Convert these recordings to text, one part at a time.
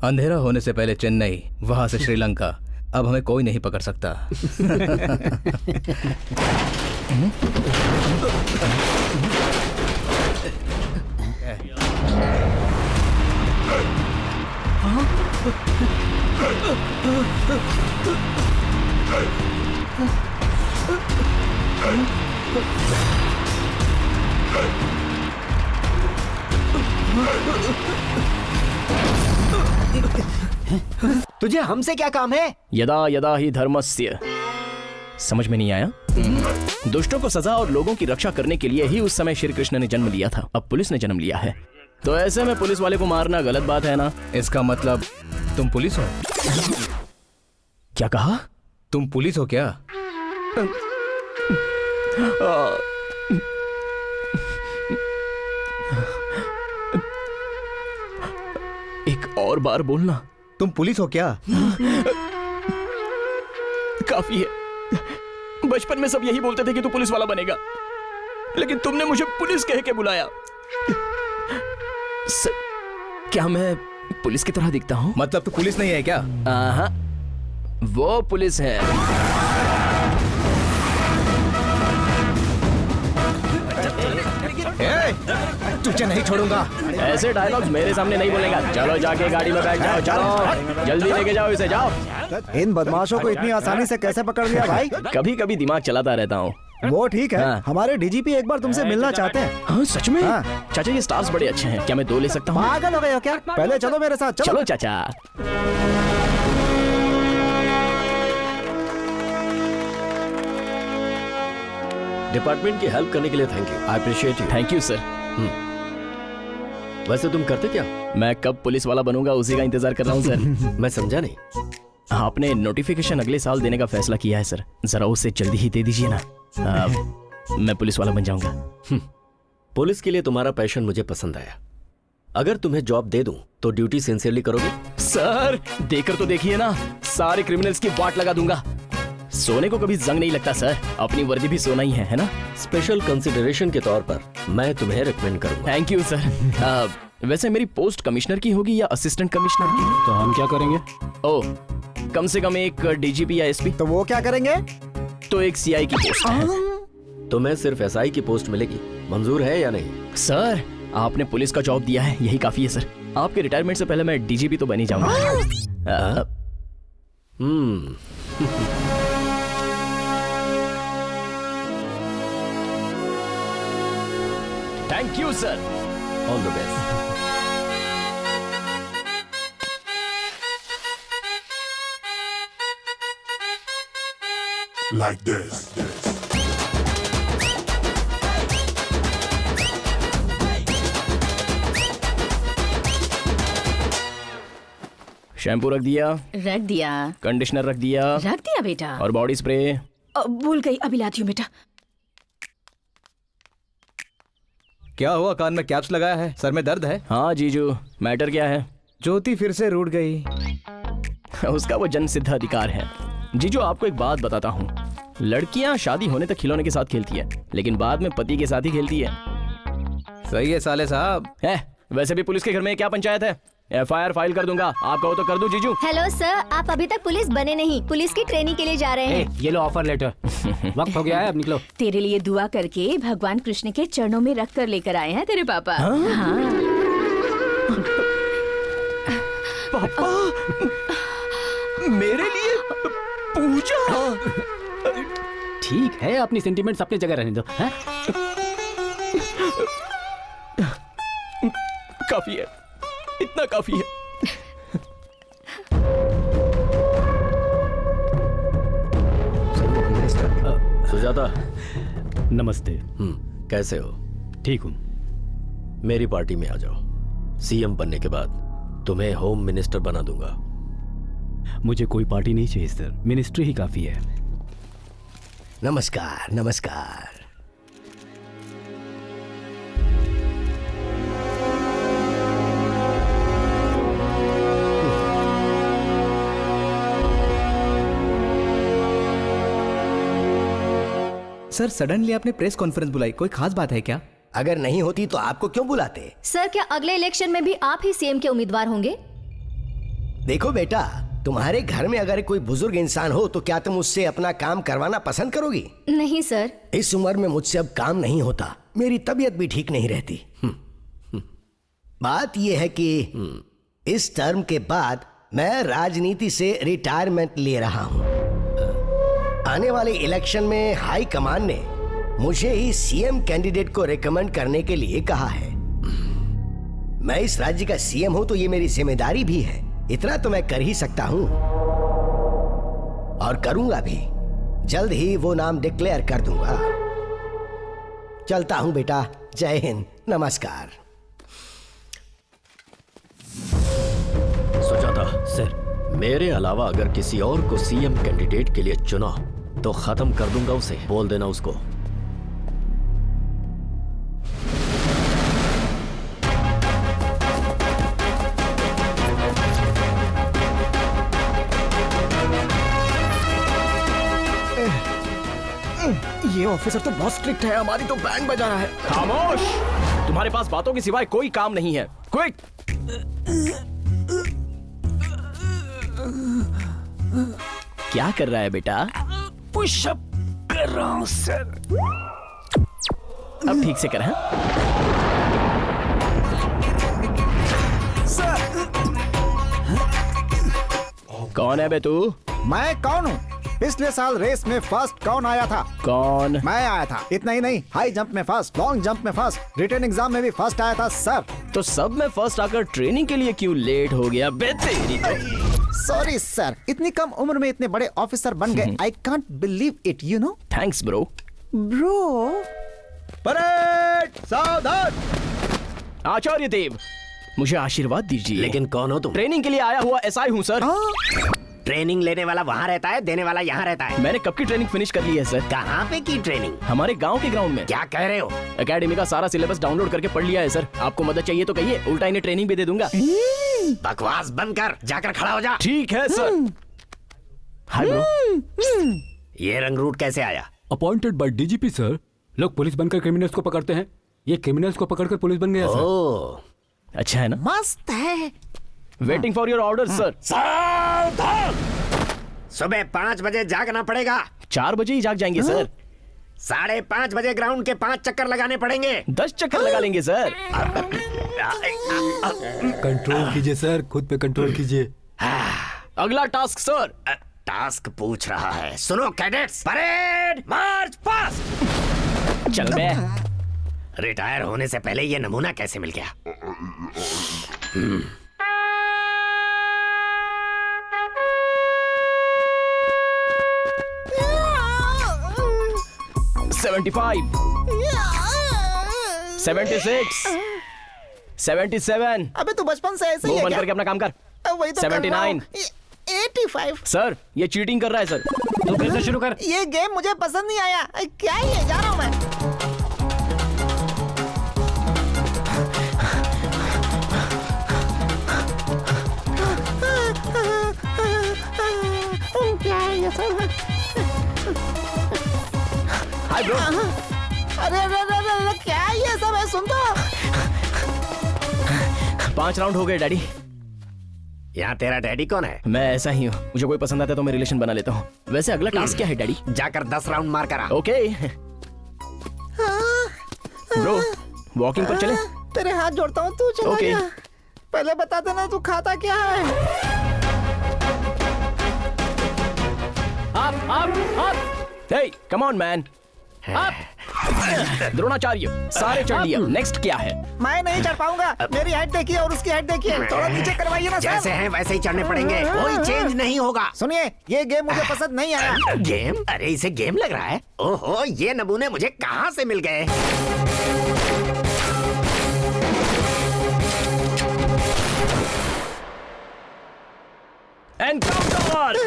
अंधेरा होने से पहले चेन्नई, वहां से श्रीलंका। अब हमें कोई नहीं पकड़ सकता। तुझे हमसे क्या काम है? यदा यदा ही धर्मस्य। समझ में नहीं आया? दुष्टों को सजा और लोगों की रक्षा करने के लिए ही उस समय श्री कृष्ण ने जन्म लिया था। अब पुलिस ने जन्म लिया है, तो ऐसे में पुलिस वाले को मारना गलत बात है ना? इसका मतलब तुम पुलिस हो? क्या कहा? तुम पुलिस हो क्या? एक और बार बोलना। तुम पुलिस हो क्या? काफी है। बचपन में सब यही बोलते थे कि तू पुलिस वाला बनेगा, लेकिन तुमने मुझे पुलिस कह के बुलाया। क्या मैं पुलिस की तरह दिखता हूँ? मतलब तू पुलिस नहीं है क्या? वो पुलिस है। तुझे नहीं छोड़ूंगा। ऐसे डायलॉग्स मेरे सामने नहीं बोलेगा। चलो जाके गाड़ी में बैठ जाओ। चलो जल्दी लेके जाओ इसे, जाओ। इन बदमाशों को इतनी आसानी से कैसे पकड़ लिया भाई? कभी कभी दिमाग चलाता रहता हूँ। वो ठीक है। हाँ। हमारे डीजीपी एक बार तुमसे मिलना चाहते हैं। हाँ सच में? हाँ। चाचा ये स्टार्स बड़े अच्छे हैं, क्या मैं 2 ले सकता हूँ? पागल हो गए हो क्या? पहले चलो मेरे साथ। चलो चाचा। डिपार्टमेंट की हेल्प करने के लिए thank you. I appreciate you. Thank you sir. वैसे तुम करते क्या? मैं कब पुलिस वाला बनूंगा उसी का इंतजार कर रहा हूँ सर। मैं समझा नहीं। आपने नोटिफिकेशन अगले साल देने का फैसला किया है सर, जरा उसे जल्दी ही दे दीजिए ना। मैं पुलिस वाला बन जाऊंगा। पुलिस के लिए तुम्हारा पैशन मुझे पसंद आया। अगर तुम्हें जॉब दे दूं तो ड्यूटी सिंसियरली करोगे? सर देकर तो देखिए ना, सारे क्रिमिनल्स की वाट लगा दूंगा। सोने को कभी जंग नहीं लगता सर, अपनी वर्दी भी सोना ही है ना? स्पेशल कंसिडरेशन के तौर पर मैं तुम्हें रिकमेंड करूंगा। Thank you sir. वैसे मेरी पोस्ट कमिश्नर की होगी या असिस्टेंट कमिश्नर की? तो हम क्या करेंगे? ओह, कम से कम एक डीजीपी या एसपी। तो वो क्या करेंगे? तो एक सीआई की पोस्ट है। तुम्हें सिर्फ एसआई की पोस्ट मिलेगी, मंजूर है या नहीं? सर आपने पुलिस का जॉब दिया है, यही काफी है सर। आपके रिटायरमेंट से पहले मैं डीजीपी तो बन ही जाऊंगा। Thank you sir. All the best. Like this. Shampoo रख दिया? रख दिया। कंडीशनर रख दिया? रख दिया बेटा। और बॉडी स्प्रे? भूल गई, अभी लाती हूँ बेटा। क्या हुआ? कान में कैप्स लगाया है? सर में दर्द है? हाँ जीजू, मैटर क्या है? ज्योति फिर से रूठ गई। उसका वो जन्म सिद्ध अधिकार है। जीजू आपको एक बात बताता हूँ, लड़कियाँ शादी होने तक खिलौने के साथ खेलती है, लेकिन बाद में पति के साथ ही खेलती है। सही है साले साहब। है वैसे भी पुलिस के घर में क्या पंचायत है? एफआईआर फाइल कर दूंगा। आप कहो तो कर दूं जीजू? हेलो सर, आप अभी तक पुलिस बने नहीं, पुलिस की ट्रेनिंग के लिए जा रहे हैं। ये लो ऑफर लेटर। वक्त हो गया है, अब निकलो। तेरे लिए दुआ करके भगवान कृष्ण के चरणों में रख कर लेकर आए हैं तेरे पापा। हाँ। पापा मेरे लिए पूजा? ठीक है, अपनी सेंटिमेंट्स अपनी जगह रहने दो। हैं? काफी है, इतना काफी है। सुजाता। नमस्ते। कैसे हो? ठीक हूँ। मेरी पार्टी में आ जाओ। सीएम बनने के बाद तुम्हें होम मिनिस्टर बना दूंगा। मुझे कोई पार्टी नहीं चाहिए सर, मिनिस्ट्री ही काफी है। नमस्कार नमस्कार। सर सडनली आपने प्रेस कॉन्फ्रेंस बुलाई, कोई खास बात है क्या? अगर नहीं होती तो आपको क्यों बुलाते? सर क्या अगले इलेक्शन में भी आप ही सीएम के उम्मीदवार होंगे? देखो बेटा, तुम्हारे घर में अगर कोई बुजुर्ग इंसान हो तो क्या तुम उससे अपना काम करवाना पसंद करोगी? नहीं सर। इस उम्र में मुझसे अब काम नहीं होता, मेरी तबीयत भी ठीक नहीं रहती। बात यह है कि इस टर्म के बाद मैं राजनीति से रिटायरमेंट ले रहा हूं। आने वाले इलेक्शन में हाई कमान ने मुझे ही सीएम कैंडिडेट को रिकमेंड करने के लिए कहा है। मैं इस राज्य का सीएम हूं तो ये मेरी जिम्मेदारी भी है। इतना तो मैं कर ही सकता हूं और करूंगा भी। जल्द ही वो नाम डिक्लेयर कर दूंगा। चलता हूं बेटा, जय हिंद, नमस्कार। सुजाता सर, मेरे अलावा अगर किसी और को सीएम कैंडिडेट के लिए चुना तो खत्म कर दूंगा उसे, बोल देना उसको। ये ऑफिसर तो बहुत स्ट्रिक्ट है, हमारी तो बैंड बजा रहा है। खामोश! तुम्हारे पास बातों के सिवाय कोई काम नहीं है। क्विक! क्या कर रहा है बेटा? पुशअप कर रहा हूँ सर। अब ठीक से कर। हाँ? कौन है बे तू? मैं कौन हूँ? पिछले साल रेस में फर्स्ट कौन आया था? कौन? मैं आया था। इतना ही नहीं, हाई जंप में फर्स्ट, लॉन्ग जंप में फर्स्ट, रिटन एग्जाम में भी फर्स्ट आया था सर। तो सब में फर्स्ट आकर ट्रेनिंग के लिए क्यों लेट हो गया बे तेरी तो? सॉरी सर, इतनी कम उम्र में इतने बड़े ऑफिसर बन गए। I can't believe it, you know. Thanks bro. Bro. Parade सावधान। आचार्य देव, मुझे आशीर्वाद दीजिए। लेकिन कौन हो तुम? ट्रेनिंग के लिए आया हुआ एसआई हूँ सर। ट्रेनिंग लेने वाला वहाँ रहता है, देने वाला यहाँ रहता है। मैंने कब की ट्रेनिंग फिनिश कर ली है सर। कहाँ पे की ट्रेनिंग? हमारे गांव के ग्राउंड में। क्या कह रहे हो? एकेडमी का सारा सिलेबस डाउनलोड करके पढ़ लिया है सर। आपको मदद चाहिए तो कहिए, उल्टा इन्हें ट्रेनिंग भी दे दूंगा। बकवास बंद कर, जाकर खड़ा हो जा। ठीक है सर। Hi bro. ये रंग रूट कैसे आया? Appointed by DGP sir. लोग पुलिस बनकर क्रिमिनल्स को पकड़ते हैं, ये क्रिमिनल्स को पकड़कर पुलिस बन गया सर। ओह, अच्छा है ना? मस्त है। Waiting for your order sir. सावधान! सुबह 5 बजे जागना पड़ेगा। 4 बजे ही जाग जाएंगे सर। 5:30 बजे ग्राउंड के 5 चक्कर लगाने पड़ेंगे। 10 चक्कर लगा लेंगे सर। कंट्रोल कीजिए सर, खुद पे कंट्रोल कीजिए। अगला टास्क सर। टास्क पूछ रहा है। सुनो कैडेट्स, परेड मार्च पास्ट। चल बे। रिटायर होने से पहले ये नमूना कैसे मिल गया? 75, 76, 77। अबे तू बचपन से ऐसे ही मुंह है बंद क्या? करके अपना काम कर। वही तो कर रहा हूँ। 79। 85। सर ये चीटिंग कर रहा है सर। तो फिर से शुरू कर। ये गेम मुझे पसंद नहीं आया। क्या ही है, जा रहा हूँ मैं। क्या है ये सब? Hi bro. अरे अरे अरे अरे, क्या है ये सब है? सुन तो। 5 राउंड हो गए डैडी। यहाँ तेरा डैडी कौन है? मैं ऐसा ही हूँ, मुझे कोई पसंद आता है तो मैं रिलेशन बना लेता हूँ। वैसे अगला टास्क क्या है डैडी? जाकर 10 राउंड मार कर आ। ओके ब्रो, वॉकिंग पर चले? तेरे हाथ जोड़ता हूँ, तू चला ओके। जा। पहले बता देना तू खाता क्या है। up। Hey, come on man। Dronacharya, सारे चढ़ लिया। नेक्स्ट क्या है? मैं नहीं चढ़ पाऊंगा। मेरी हाइट देखिए और उसकी हाइट देखिए, थोड़ा नीचे करवाइए ना जैसे सर। हैं वैसे ही चढ़ने पड़ेंगे, कोई चेंज नहीं होगा। सुनिए, ये गेम मुझे पसंद नहीं आया। गेम? अरे इसे गेम लग रहा है। ओहो, ये नमूने मुझे कहाँ से मिल गए? एनकाउंटर।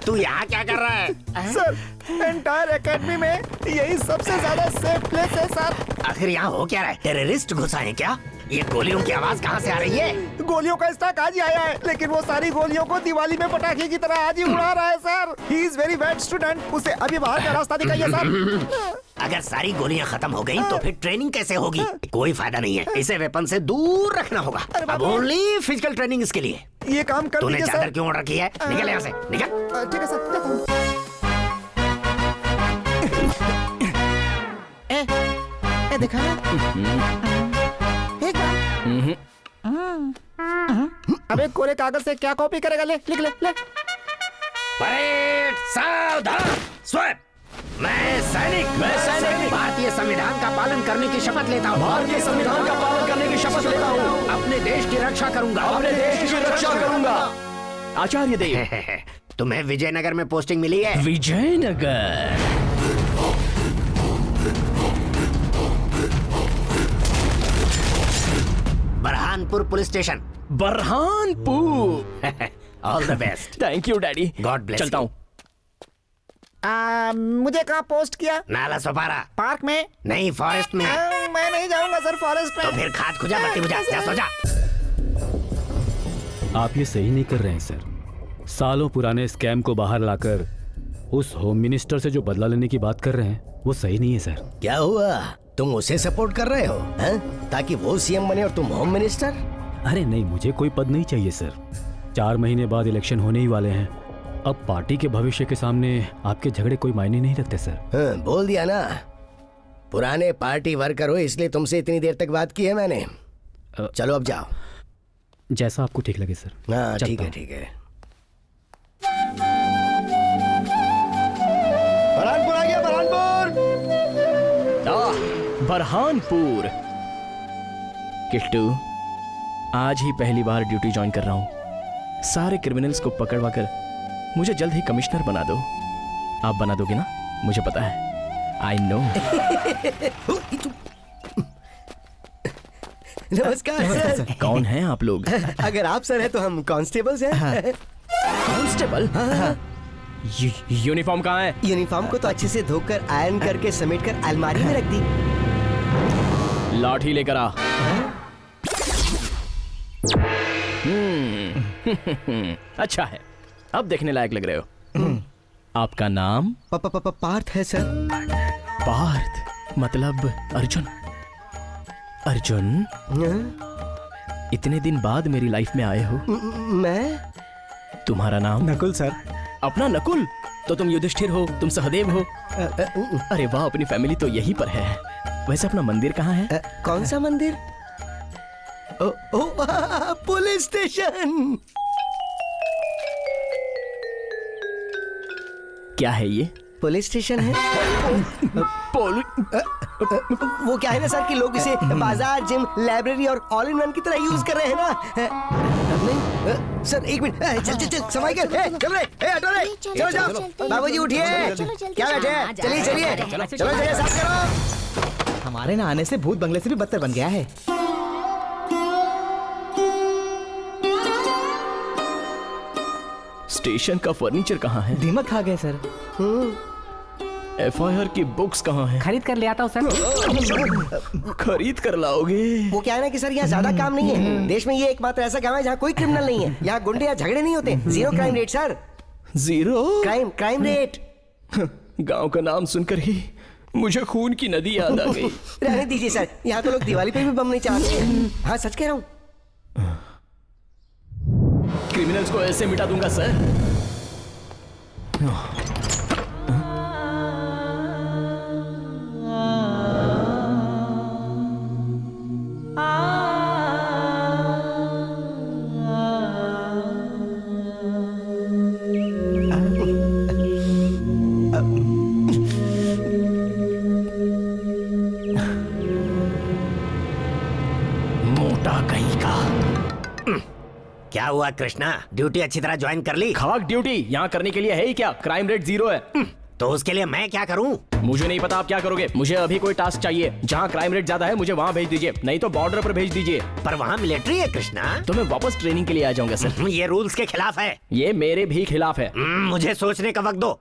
तू यहाँ क्या कर रहा है? सर, एंटायर एकेडमी में यही सबसे ज्यादा सेफ प्लेस है सर। आखिर यहाँ हो क्या रहा है? टेररिस्ट घुसा है क्या? ये गोलियों की आवाज कहाँ से आ रही है? गोलियों का स्टॉक आज ही आया है, लेकिन वो सारी गोलियों को दिवाली में पटाखे की तरह आज ही उड़ा रहा है sir. He is very bad student, उसे अभी बाहर का रास्ता दिखाइए सर। अगर सारी गोलियां खत्म हो गई तो फिर ट्रेनिंग कैसे होगी? कोई फायदा नहीं है, इसे वेपन से दूर रखना होगा। अब ओनली फिजिकल ट्रेनिंग इसके लिए। ये काम कर तूने दीजिए चादर सर। क्यों ऑर्डर की है? निकल यहाँ से, निकल। ठीक है सर, जाता हूँ। देखा ना? एक बार। अबे कोरे कागज से क्या कॉपी करेगा? ले लिख ले ले। परेड सावधान स्वैप। मैं सैनिक भारतीय संविधान का पालन करने की शपथ लेता हूँ। भारतीय संविधान का पालन करने की शपथ लेता हूँ। अपने देश की रक्षा करूंगा। अपने देश की रक्षा करूंगा। आचार्य देव, तुम्हें विजयनगर में पोस्टिंग मिली है? Vijaynagar. Burhanpur police station. Burhanpur. All the best. Thank you daddy. God bless चलता you. हूँ। मुझे कहाँ पोस्ट किया? नाला सोपारा। पार्क में? नहीं, फॉरेस्ट में। मैं नहीं जाऊंगा सर फॉरेस्ट में। तो फिर खाद खुजा, बत्ती बुझा, जा सो जा। आप ये सही नहीं कर रहे हैं सर। सालों पुराने स्कैम को बाहर लाकर उस होम मिनिस्टर से जो बदला लेने की बात कर रहे हैं वो सही नहीं है सर। क्या हुआ? तुम उसे सपोर्ट कर रहे हो हैं? ताकि वो सीएम बने और तुम होम मिनिस्टर? अरे नहीं, मुझे कोई पद नहीं चाहिए सर। 4 महीने बाद इलेक्शन होने ही वाले हैं। अब पार्टी के भविष्य के सामने आपके झगड़े कोई मायने नहीं रखते सर। हाँ, बोल दिया ना। पुराने पार्टी वर्कर हो इसलिए तुमसे इतनी देर तक बात की है मैंने। चलो अब जाओ। जैसा आपको ठीक लगे सर। हाँ चलता ठीक है, हूँ। ठीक है। बरहानपुर आ गया, बरहानपुर। बरहानपुर। किट्टू, आज ही पहली बार ड्यूटी ज्वाइन कर रहा हूँ। सारे क्रिमिनल्स को पकड़वा कर मुझे जल्द ही कमिश्नर बना दो। आप बना दोगे ना? मुझे पता है। I know. नमस्कार सर। कौन हैं आप लोग? अगर आप सर हैं तो हम कांस्टेबल्स हैं। कांस्टेबल? यूनिफॉर्म कहाँ है? यूनिफॉर्म को तो अच्छे से धोकर आयरन करके समेट कर अलमारी में रख दी। लाठी लेकर आ। अच्छा है, अब देखने लायक लग रहे हो। आपका नाम? पार्थ है सर। पार्थ मतलब अर्जुन। अर्जुन, इतने दिन बाद मेरी लाइफ में आए हो। मैं? तुम्हारा नाम? नकुल सर। अपना नकुल? तो तुम युधिष्ठिर हो, तुम सहदेव हो। अरे वाह, अपनी फैमिली तो यहीं पर है। वैसे अपना मंदिर कहाँ है? कौन सा मंदिर? Police station. क्या है ये? पुलिस स्टेशन है। वो क्या है ना सर कि लोग इसे बाजार, जिम, लाइब्रेरी और ऑल इन वन की तरह यूज कर रहे हैं ना। सर एक मिनट, चल चल चल, समय कर, चल रे, हटो रे, चलो जाओ। बाबूजी उठिए, क्या बैठे हैं? चलिए चलिए, चलो जगह साफ करो। हमारे न आने से भूत बंगले से भी बदतर बन गया है। स्टेशन का फर्नीचर कहाँ है? दीमक खा गए सर। FIR की बुक्स कहाँ हैं? खरीद कर ले आता हूँ सर। खरीद कर लाओगे? वो क्या है ना कि सर यहाँ ज्यादा काम नहीं है। देश में ये एकमात्र ऐसा गांव है जहाँ कोई क्रिमिनल नहीं है। यहाँ गुंडे या झगड़े नहीं होते। 0 crime rate sir. Zero crime rate. गांव का नाम सुनकर ही मुझे खून की नदी याद आ गई। रहने दीजिए सर, यहाँ तो लोग दिवाली पे भी बम नहीं चलाते। हाँ सच कह रहा हूँ। क्रिमिनल्स को ऐसे मिटा दूंगा सर। मोटा कहीं का। क्या हुआ कृष्णा, ड्यूटी अच्छी तरह ज्वाइन कर ली? खाक ड्यूटी यहाँ करने के लिए है ही क्या? क्राइम रेट 0 है। तो उसके लिए मैं क्या करूं? मुझे नहीं पता आप क्या करोगे। मुझे अभी कोई टास्क चाहिए जहाँ क्राइम रेट ज्यादा है, मुझे वहाँ भेज दीजिए, नहीं तो बॉर्डर पर भेज दीजिए। पर वहाँ मिलिट्री है कृष्णा। तो मैं वापस ट्रेनिंग के लिए आ जाऊंगा सर। ये रूल्स के खिलाफ है। ये मेरे भी खिलाफ है। मुझे सोचने का वक्त दो।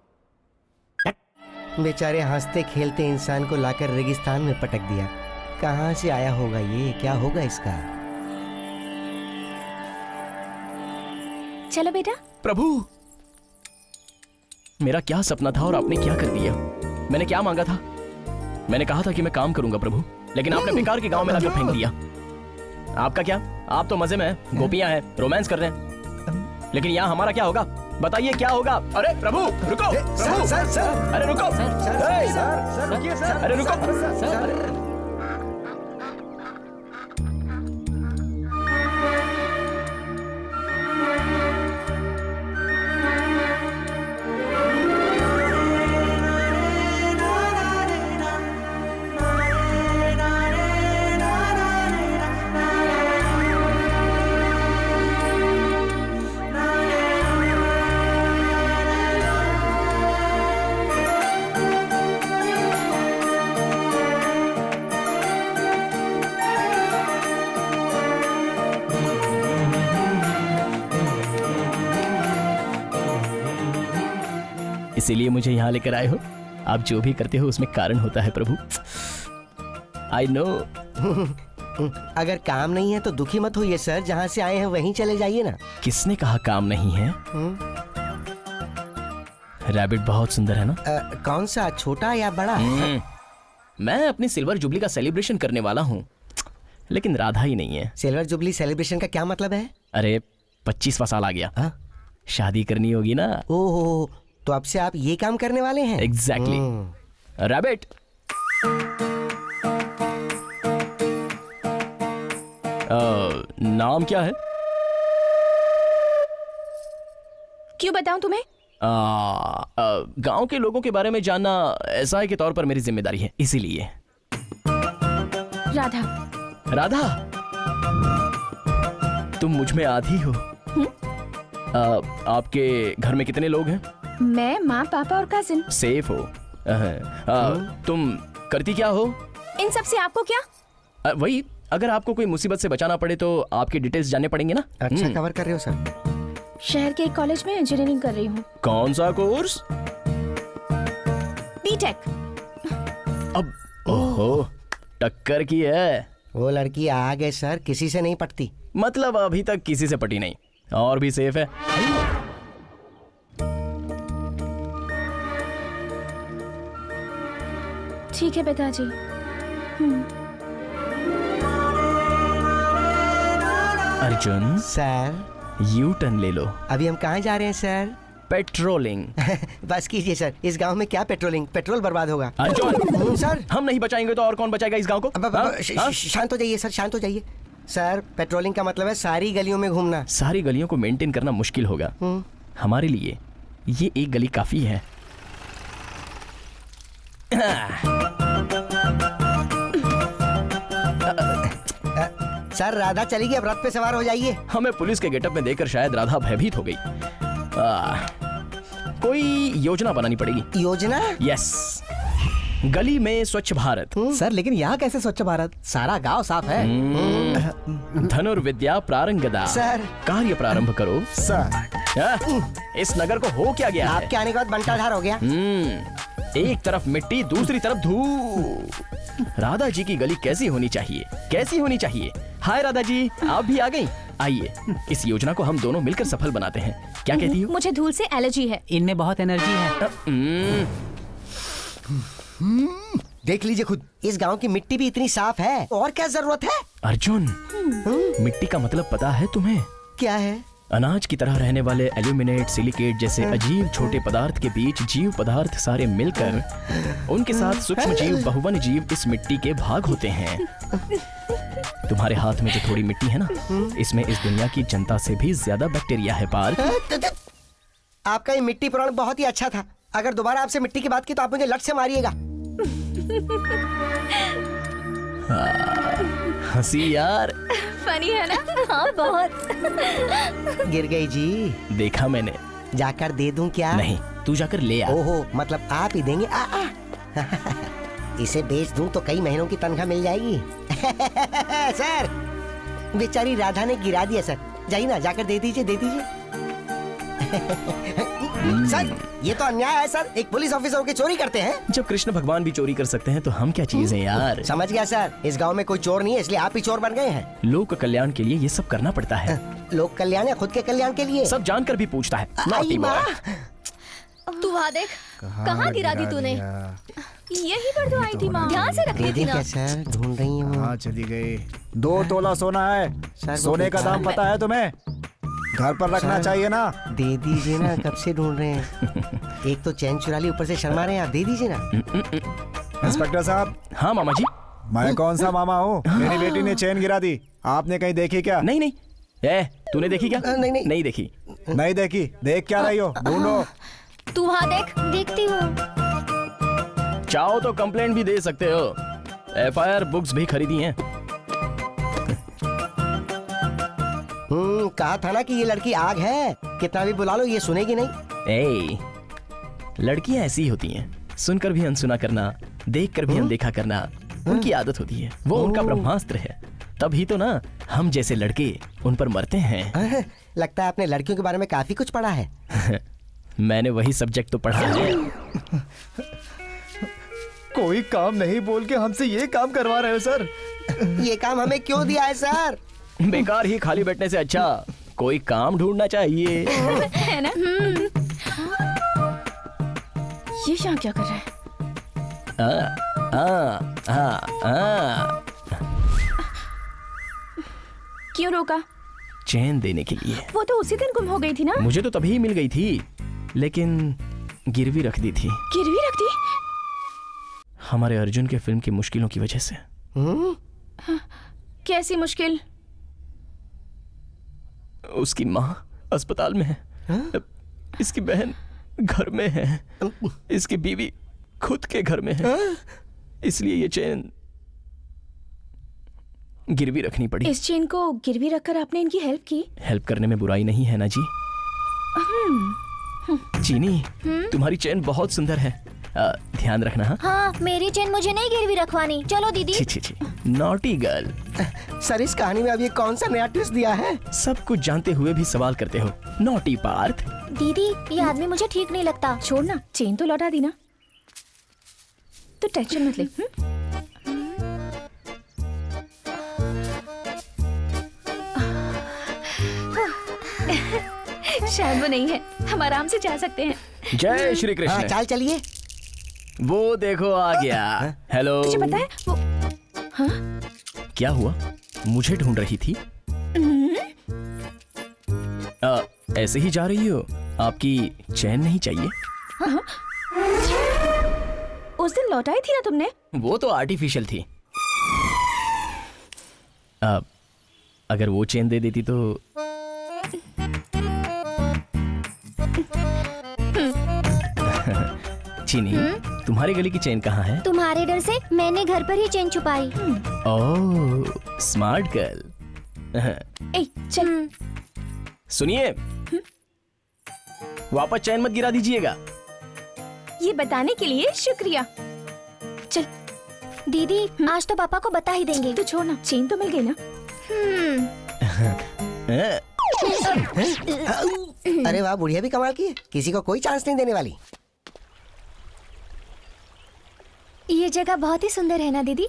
बेचारे हंसते खेलते इंसान को लाकर रेगिस्तान में पटक दिया। कहाँ से आया होगा ये? क्या होगा इसका? चलो बेटा। प्रभु, मेरा क्या सपना था और आपने क्या कर दिया? मैंने क्या मांगा था? मैंने कहा था कि मैं काम करूंगा प्रभु, लेकिन आपने बेकार के गांव में लाकर फेंक दिया। आपका क्या? आप तो मजे में हैं, गोपियां हैं, रोमांस कर रहे हैं, लेकिन यहाँ हमारा क्या होगा? बताइए क्या होगा? अरे प्रभु रुको, प्रभु सर अरे रुको, सर रुकिए सर। अरे रुको। इसीलिए मुझे यहाँ लेकर आए हो। आप जो भी करते हो उसमें कारण होता है प्रभु। I know. अगर काम नहीं है तो दुखी मत होइए सर, जहाँ से आए हैं वहीं चले जाइए ना। किसने कहा काम नहीं है? रैबिट बहुत सुंदर है ना? कौन सा, छोटा या बड़ा? मैं अपनी सिल्वर जुबली का सेलिब्रेशन करने वाला हूँ, लेकिन राधा ही नहीं है। सिल्वर जुबली सेलिब्रेशन का क्या मतलब है? अरे 25वां साल आ गया। हाँ? शादी करनी होगी ना। ओहो, तो अब से आप ये काम करने वाले हैं? एग्जैक्टली। रैबिट, नाम क्या है? क्यों बताऊं तुम्हें? गांव के लोगों के बारे में जानना एसआई के तौर पर मेरी जिम्मेदारी है, इसीलिए। राधा। राधा, तुम मुझ में आधी हो। आपके घर में कितने लोग हैं? मैं, माँ, पापा और कजिन। सेफ हो। तुम करती क्या हो? इन सब से आपको क्या? वही, अगर आपको कोई मुसीबत से बचाना पड़े तो आपके डिटेल्स जानने पड़ेंगे ना। अच्छा कवर कर रहे हो सर। शहर के एक कॉलेज में इंजीनियरिंग कर रही हूँ। कौन सा कोर्स? बीटेक। अब ओहो, टक्कर की है। वो लड़की आगे सर, किसी से नहीं पटती। मतलब अभी तक किसी से पटी नहीं, और भी सेफ है। ठीक है पिताजी। अर्जुन, सर यू टर्न ले लो। अभी हम कहाँ जा रहे हैं सर? पेट्रोलिंग। बस कीजिए सर, इस गांव में क्या पेट्रोलिंग, पेट्रोल बर्बाद होगा। अर्जुन, सर हम नहीं बचाएंगे तो और कौन बचाएगा इस गांव को? शांत हो जाइए सर, शांत हो जाइए। सर पेट्रोलिंग का मतलब है सारी गलियों में घूमना। सारी गलियों को मेंटेन करना मुश्किल होगा। हमारे लिए ये एक गली काफी है। सर राधा चलेगी, अब रथ पे सवार हो जाइए। हमें पुलिस के गेटअप में देखकर शायद राधा भयभीत हो गई। कोई योजना बनानी पड़ेगी। योजना? यस, गली में स्वच्छ भारत। सर लेकिन यहाँ कैसे स्वच्छ भारत? सारा गांव साफ है। धनुर्विद्या प्रारंगदा। सर। कार्य प्रारंभ करो। सर इस नगर को हो क्या गया है? आपके आने के बाद बंटाधार हो गया। एक तरफ मिट्टी, दूसरी तरफ धूल। राधा जी की गली कैसी होनी चाहिए, कैसी होनी चाहिए? हाय राधा जी, आप भी आ गई। आइए, इस योजना को हम दोनों मिलकर सफल बनाते हैं। क्या कहती हो? मुझे धूल से एलर्जी है। इनमें बहुत एनर्जी है। देख लीजिए खुद, इस गांव की मिट्टी भी इतनी साफ है, और क्या जरूरत है? अर्जुन, मिट्टी का मतलब पता है तुम्हें? क्या है? अनाज की तरह रहने वाले एल्यूमिनेट, सिलिकेट जैसे अजीब छोटे पदार्थ के बीच जीव पदार्थ सारे मिलकर उनके साथ सूक्ष्म जीव, बहुवन जीव इस मिट्टी के भाग होते हैं। तुम्हारे हाथ में जो थोड़ी मिट्टी है ना, इसमें इस दुनिया की जनता से भी ज्यादा बैक्टीरिया है पार्थ। आपका ये मिट्टी पुराण बहुत ही अच्छा था। अगर दोबारा आपसे मिट्टी की बात की तो आप मुझे लट से मारिएगा। हंसी यार। फनी है ना? हाँ बहुत। गिर गई जी। देखा मैंने। जाकर दे दूं क्या? नहीं, तू जाकर ले आ। ओहो, मतलब आप ही देंगे? इसे बेच दूं तो कई महीनों की तनख्वाह मिल जाएगी। सर, बेचारी राधा ने गिरा दिया सर। जाइए ना, जाकर दे दीजिए, दे दीजिए। सर ये तो अन्याय है सर, एक पुलिस ऑफिसर के चोरी करते हैं। जब कृष्ण भगवान भी चोरी कर सकते हैं तो हम क्या चीज हैं यार। समझ गया सर, इस गांव में कोई चोर नहीं है इसलिए आप ही चोर बन गए हैं। लोक कल्याण के लिए ये सब करना पड़ता है। लोक कल्याण या खुद के कल्याण के लिए? सब जानकर भी पूछता है। आई Naughty माँ। boy। तू वहाँ देख, कहाँ गिरा दी तूने? यही पर तो आई थी माँ। ध्यान से रख लेती ना। सर ढूंढ रही हूँ। हाँ चली गई। 2 तोला सोना है। वो सोने का दाम पता है तुम्हें? घर पर रखना चाहिए ना। दे दीजिए ना, कब से ढूंढ रहे हैं। एक तो चैन चुरा ली, ऊपर से शर्मा रहे हैं आप, दे दीजिए ना। इंस्पेक्टर साहब, हाँ मामा जी। मैं कौन सा मामा हूँ? मेरी बेटी ने चेन गिरा दी, आपने कहीं देखी क्या? नहीं नहीं, तूने देखी क्या? नहीं, नहीं। नहीं देखी। नहीं देखी, देख क्या रही हो? ढूंढो। तू वहाँ देख। देखती हूँ। चाहो तो कंप्लेंट भी दे सकते हो। FIR बुक्स भी खरीदी हैं। कहा था ना कि ये लड़की आग है, कितना भी बुला लो ये सुनेगी नहीं। लड़कियां ऐसी ही होती हैं, सुनकर भी अनसुना करना, देखकर भी अनदेखा करना उनकी आदत होती है। वो उनका ब्रह्मास्त्र है। तभी तो ना हम जैसे लड़के उन पर मरते हैं। लगता है आपने लड़कियों के बारे में काफी कुछ पढ़ा है। मैंने वही सब्जेक्ट तो पढ़ा है। कोई काम नहीं बोल के हमसे ये काम करवा रहे हो सर? ये काम हमें क्यों दिया है सर? बेकार ही खाली बैठने से अच्छा कोई काम ढूंढना चाहिए। है ना? ये शाह क्या कर रहा है? क्यों रोका? चैन देने के लिए। वो तो उसी दिन गुम हो गई थी ना। मुझे तो तभी मिल गई थी, लेकिन गिरवी रख दी थी। गिरवी रख दी? हमारे अर्जुन के फिल्म की मुश्किलों की वजह से। कैसी मुश्किल? उसकी माँ अस्पताल में है। इसकी बहन घर में है। इसकी बीवी खुद के घर में है। इसलिए ये चेन गिरवी रखनी पड़ी। इस चेन को गिरवी रखकर आपने इनकी हेल्प की? हेल्प करने में बुराई नहीं है ना जी। चीनी, तुम्हारी चेन बहुत सुंदर है। ध्यान रखना। हाँ, मेरी चेन मुझे नहीं गिरवी रखवानी। चलो दीदी। छी नॉटी गर्ल। सर इस कहानी में अब ये कौन सा नया ट्विस्ट दिया है? सब कुछ जानते हुए भी सवाल करते हो। नॉटी पार्थ। दीदी ये आदमी मुझे ठीक नहीं लगता। छोड़ना, चेन तो लौटा दी ना, तो टेंशन मत ले। शायद वो नहीं है, हम आराम से जा सकते हैं। जय श्री हाँ, कृष्ण। चाल चलिए। वो देखो आ गया। हेलो। तुझे पता है वो? क्या हुआ? मुझे ढूंढ रही थी? ऐसे ही जा रही हो? आपकी चैन नहीं चाहिए? उस दिन लौटाई थी ना तुमने? वो तो आर्टिफिशियल थी। अगर वो चेन दे देती तो। चीनी, तुम्हारे गले की चेन कहाँ है? तुम्हारे डर से मैंने घर पर ही चेन छुपाई। ओह, स्मार्ट गर्ल। ए, चल। सुनिए, वापस चैन मत गिरा दीजिएगा। ये बताने के लिए शुक्रिया। चल दीदी आज तो पापा को बता ही देंगे। तू छोड़ना, चेन तो मिल गई ना। अरे वाह, बुढ़िया भी कमाल की है, किसी को कोई चांस नहीं देने वाली। ये जगह बहुत ही सुंदर है ना दीदी?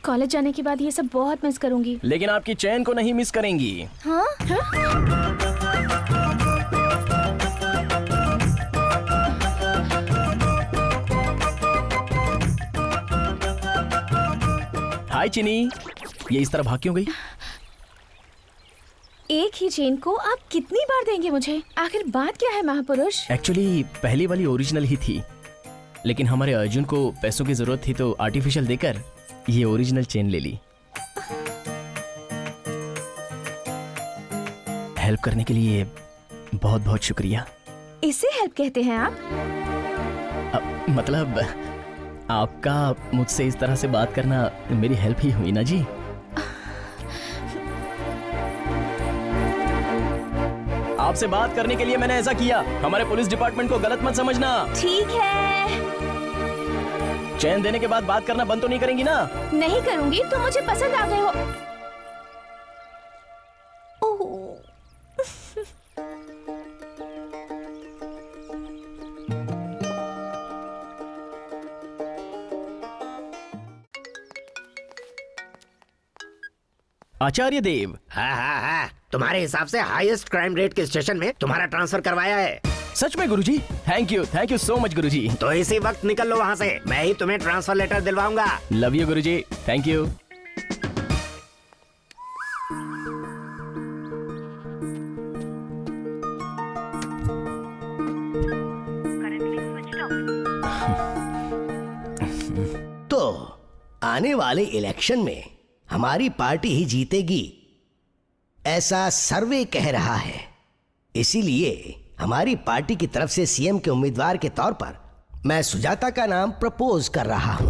कॉलेज जाने के बाद ये सब बहुत मिस करूंगी। लेकिन आपकी चैन को नहीं मिस करेंगी। हाँ? हाय चिनी, ये इस तरह भाग क्यों गई? एक ही चेन को आप कितनी बार देंगे मुझे? आखिर बात क्या है महापुरुष? एक्चुअली पहली वाली ओरिजिनल ही थी, लेकिन हमारे अर्जुन को पैसों की जरूरत थी तो आर्टिफिशियल देकर ये ओरिजिनल चेन ले ली। हेल्प करने के लिए बहुत बहुत शुक्रिया। इसे हेल्प कहते हैं आप? मतलब आपका मुझसे इस तरह से बात करना मेरी हेल्प ही हुई ना जी। आपसे बात करने के लिए मैंने ऐसा किया। हमारे पुलिस डिपार्टमेंट को गलत मत समझना। ठीक है। चैन देने के बाद बात करना बंद तो नहीं करेंगी ना? नहीं करूंगी, तो मुझे पसंद आ गए हो। आचार्य देव। हाँ, तुम्हारे हिसाब से हाईएस्ट क्राइम रेट के स्टेशन में तुम्हारा ट्रांसफर करवाया है। सच में गुरुजी? थैंक यू सो मच गुरुजी। तो इसी वक्त निकल लो वहाँ से, मैं ही तुम्हें ट्रांसफर लेटर दिलवाऊंगा। Love you Guruji, thank you. तो आने वाले इलेक्शन में हमारी पार्टी ही जीतेगी, ऐसा सर्वे कह रहा है। इसीलिए हमारी पार्टी की तरफ से सीएम के उम्मीदवार के तौर पर मैं सुजाता का नाम प्रपोज कर रहा हूं।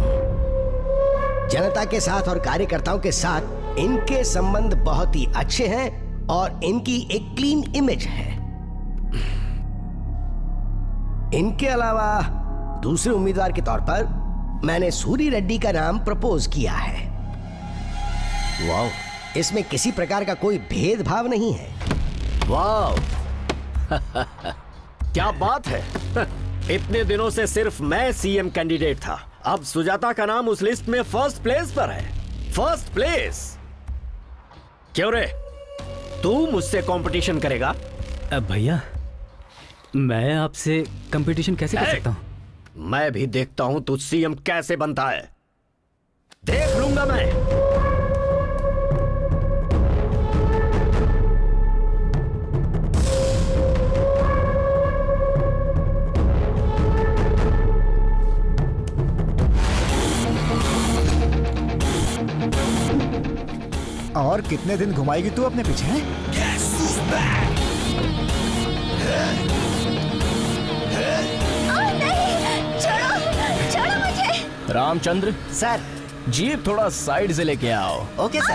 जनता के साथ और कार्यकर्ताओं के साथ इनके संबंध बहुत ही अच्छे हैं और इनकी एक क्लीन इमेज है। इनके अलावा दूसरे उम्मीदवार के तौर पर मैंने सूरी रेड्डी का नाम प्रपोज किया है। वाह, इसमें किसी प्रकार का कोई भेदभाव नहीं है। वाह क्या बात है। इतने दिनों से सिर्फ मैं सीएम कैंडिडेट था, अब सुजाता का नाम उस लिस्ट में फर्स्ट प्लेस पर है। First place. क्यों रे, तू मुझसे कंपटीशन करेगा? भैया, मैं आपसे कंपटीशन कैसे कर सकता हूँ? मैं भी देखता हूं तू सीएम कैसे बनता है, देख लूंगा मैं। और कितने दिन घुमाएगी तू अपने पीछे? रामचंद्र सर। जीप थोड़ा साइड से लेके आओ। Okay sir.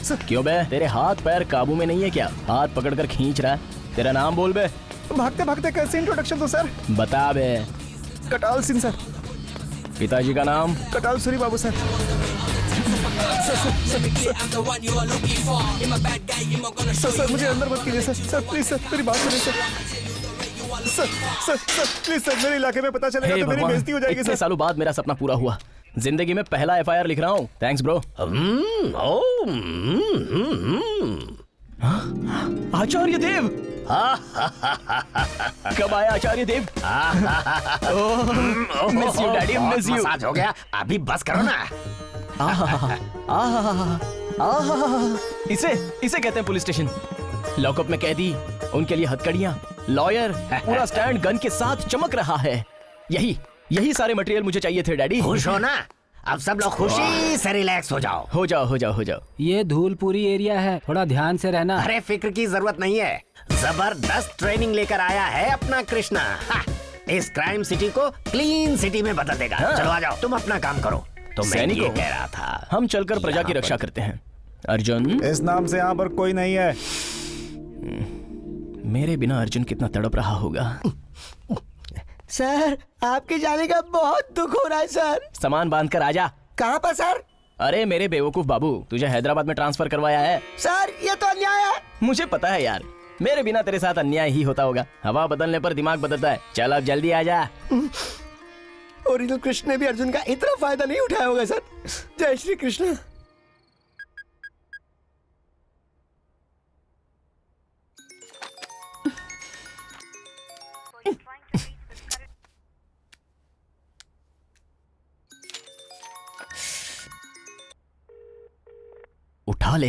सर, क्यों बे, तेरे हाथ पैर काबू में नहीं है क्या? हाथ पकड़कर खींच रहा है। तेरा नाम बोल बे। भागते भागते कैसे इंट्रोडक्शन दो सर? बता बे। कटाल सिंह सर। पिताजी का नाम? कटाल सूरी बाबू सर। सर मुझे अंदर मत कीजिए सर, प्लीज सर, मेरी बात सुनिए सर। सर प्लीज सर, मेरे इलाके में पता चलेगा तो मेरी बेइज्जती हो जाएगी इतने सर। सालों बाद मेरा सपना पूरा हुआ। जिंदगी में पहला एफआईआर लिख रहा हूँ। Thanks bro. आचार्य देव। कब आया Acharya Dev? Miss you daddy, miss you. Massage हो गया, अभी बस करो ना। इसे कहते हैं पुलिस स्टेशन। लॉकअप में कैदी, उनके लिए हथकड़ियां, लॉयर, पूरा स्टैंड गन के साथ चमक रहा है। यही सारे मटेरियल मुझे चाहिए थे डैडी। खुश हो ना? अब सब लोग खुशी से रिलैक्स हो जाओ। हो जाओ। ये धूलपुरी एरिया है, थोड़ा ध्यान से रहना। अरे फिक्र की जरूरत नहीं है, जबरदस्त ट्रेनिंग लेकर आया है अपना कृष्णा। इस क्राइम सिटी को क्लीन सिटी में बदल देगा। चलो आ जाओ, तुम अपना काम करो। तो मैं ये कह रहा था, हम चलकर प्रजा की रक्षा करते हैं। अर्जुन, इस नाम से यहाँ पर कोई नहीं है। मेरे बिना अर्जुन कितना तड़प रहा होगा। सर आपके जाने का बहुत दुख हो रहा है सर। सामान बांध कर आजा। कहाँ पर सर? अरे मेरे बेवकूफ बाबू, तुझे हैदराबाद में ट्रांसफर करवाया है। सर ये तो अन्याय है। मुझे पता है यार, मेरे बिना तेरे साथ अन्याय ही होता होगा। हवा बदलने पर दिमाग बदलता है। चल अब जल्दी आजा। ओरिजिनल कृष्ण ने भी अर्जुन का इतना फायदा नहीं उठाया होगा सर। जय श्री कृष्ण। उठा ले।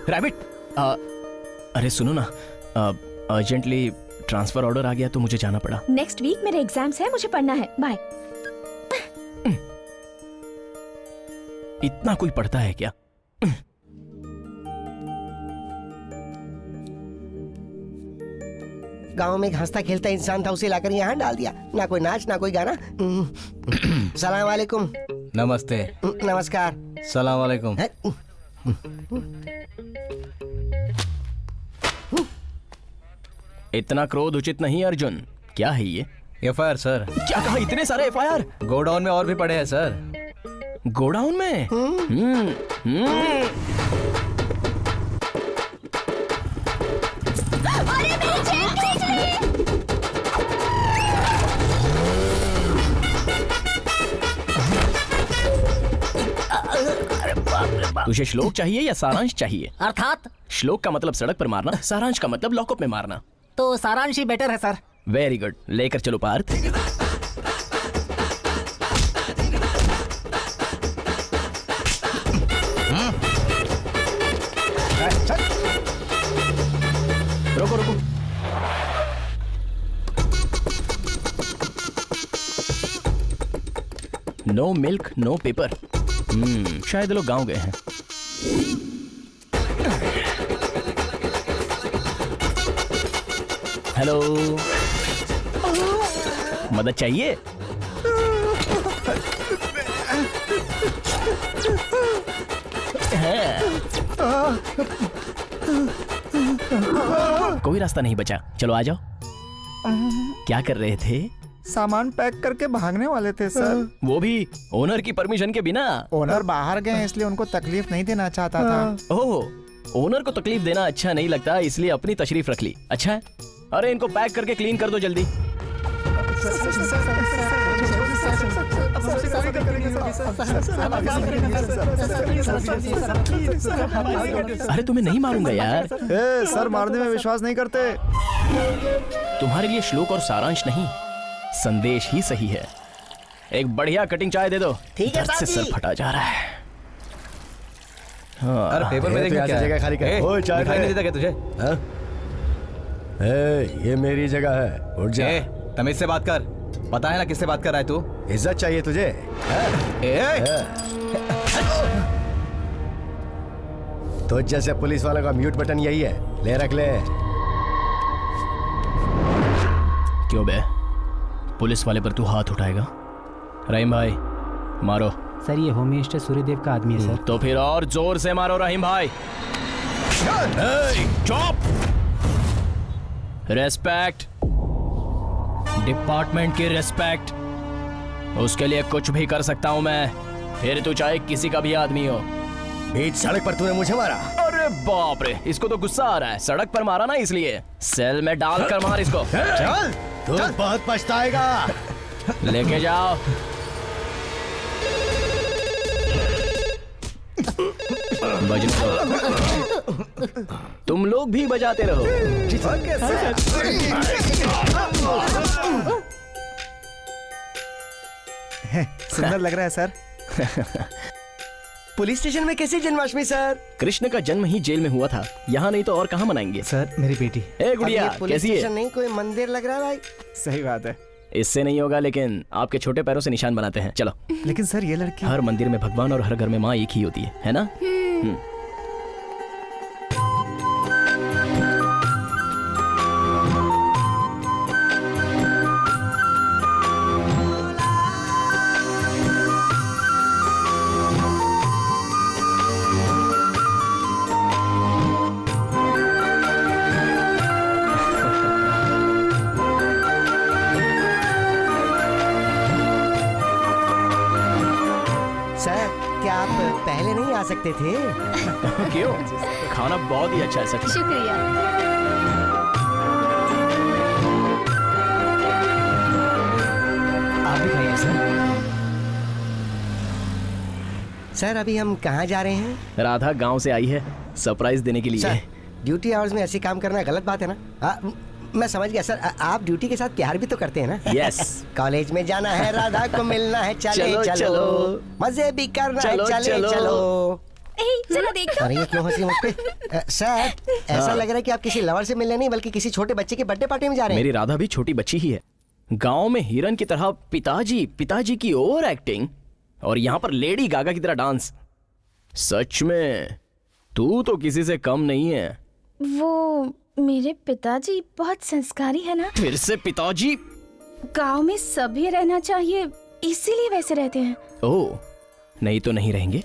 रैबिट, अरे सुनो ना, अर्जेंटली ट्रांसफर ऑर्डर आ गया तो मुझे जाना पड़ा। नेक्स्ट वीक मेरे एग्जाम्स है, मुझे पढ़ना है। बाय। इतना कोई पढ़ता है क्या? गांव में हंसता खेलता इंसान था, उसे लाकर यहाँ डाल दिया। ना कोई नाच ना कोई गाना। सलाम वालेकुम। नमस्ते। नमस्कार। सलाम वालेकुम। इतना क्रोध उचित नहीं अर्जुन। क्या है ये? FIR sir. क्या कहा? इतने सारे एफआईआर? गोडाउन में और भी पड़े हैं सर। गोडाउन में? तुझे श्लोक चाहिए या सारांश चाहिए? अर्थात श्लोक का मतलब सड़क पर मारना, सारांश का मतलब लॉकअप में मारना। तो सारांश ही बेटर है सर। वेरी गुड, लेकर चलो पार्थ। रुको रुको। No milk no paper. शायद लोग गांव गए हैं। हेलो, मदद चाहिए? कोई रास्ता नहीं बचा, चलो आ जाओ। क्या कर रहे थे? सामान पैक करके भागने वाले थे सर। वो भी ओनर की परमिशन के बिना। ओनर बाहर गए इसलिए उनको तकलीफ नहीं देना चाहता था। ओह, ओनर को तकलीफ देना अच्छा नहीं लगता, इसलिए अपनी तशरीफ रख ली। अच्छा है। अरे इनको पैक करके क्लीन कर दो जल्दी। अरे तुम्हें नहीं मारूंगा यार। सर मारने में विश्वास नहीं करते। तुम्हारे लिए श्लोक और सारांश नहीं, संदेश ही सही है। एक बढ़िया कटिंग चाय दे दो। ठीक है दर्द से साहब सर जी। फटा जा रहा है। अरे पेपर में देखना क्या है? जगह खाली कर। ए, ओए, चाय दिखाई दे। नहीं देता क्या तुझे? हाँ? ये मेरी जगह है, उठ जा। ए, तमीज से बात कर। पता है ना किससे बात कर रहा है तू? इज्जत चाहिए तुझे? तो जैसे पुलिस वालों का म्यूट बटन यही है, ले रख ले। क्यों बे, पुलिस वाले पर तू हाथ उठाएगा? रहीम भाई मारो। सर ये होम मिनिस्टर सूर्यदेव का आदमी है सर। तो फिर और जोर से मारो रहीम भाई। चुप। रेस्पेक्ट, डिपार्टमेंट की रेस्पेक्ट, उसके लिए कुछ भी कर सकता हूं मैं, फिर तू चाहे किसी का भी आदमी हो। बीच सड़क पर तूने मुझे मारा। अरे बाप रे, इसको तो गुस्सा आ रहा है। सड़क पर मारा ना, इसलिए सेल में डाल कर मार इसको। चल, तू बहुत पछताएगा। लेके जाओ। बजाओ। तुम लोग भी बजाते रहो। सुंदर लग रहा है सर। पुलिस स्टेशन में कैसे जन्माष्टमी सर? कृष्ण का जन्म ही जेल में हुआ था, यहाँ नहीं तो और कहाँ मनाएंगे? सर मेरी बेटी। ए गुड़िया, अब ये पुलिस कैसी है? स्टेशन नहीं, कोई मंदिर लग रहा है भाई। सही बात है। इससे नहीं होगा, लेकिन आपके छोटे पैरों से निशान बनाते हैं। चलो। लेकिन सर ये लड़की। हर मंदिर में भगवान और हर घर में माँ एक ही होती है ना? सर क्या आप पहले नहीं आ सकते थे? क्यों? खाना बहुत ही अच्छा है सच में। शुक्रिया। आप भी खाइए सर। सर अभी हम कहाँ जा रहे हैं? राधा गांव से आई है सरप्राइज देने के लिए। सर ड्यूटी आवर्स में ऐसे काम करना गलत बात है ना? मैं समझ गया सर। आप ड्यूटी के साथ प्यार भी तो करते हैं ना? यस। कॉलेज में जाना है, राधा को मिलना है, चले चलो, चलो, चलो। मजे भी करना चलो, है, चले चलो। चलो। चलो देखो। अरे ये क्यों हंसी मुझ पे? सर ऐसा लग रहा है कि आप किसी लवर से मिलने नहीं बल्कि किसी छोटे बच्चे की बर्थडे पार्टी में जा रहे हैं। मेरी राधा भी छोटी बच्ची ही है। गांव में हिरन की तरह पिताजी की ओवर एक्टिंग, और यहाँ पर लेडी गागा की तरह डांस। सच में तू तो किसी से कम नहीं है। वो मेरे पिताजी बहुत संस्कारी है ना। फिर से पिताजी? गांव में सभी रहना चाहिए, इसीलिए वैसे रहते हैं। ओह, नहीं तो नहीं रहेंगे।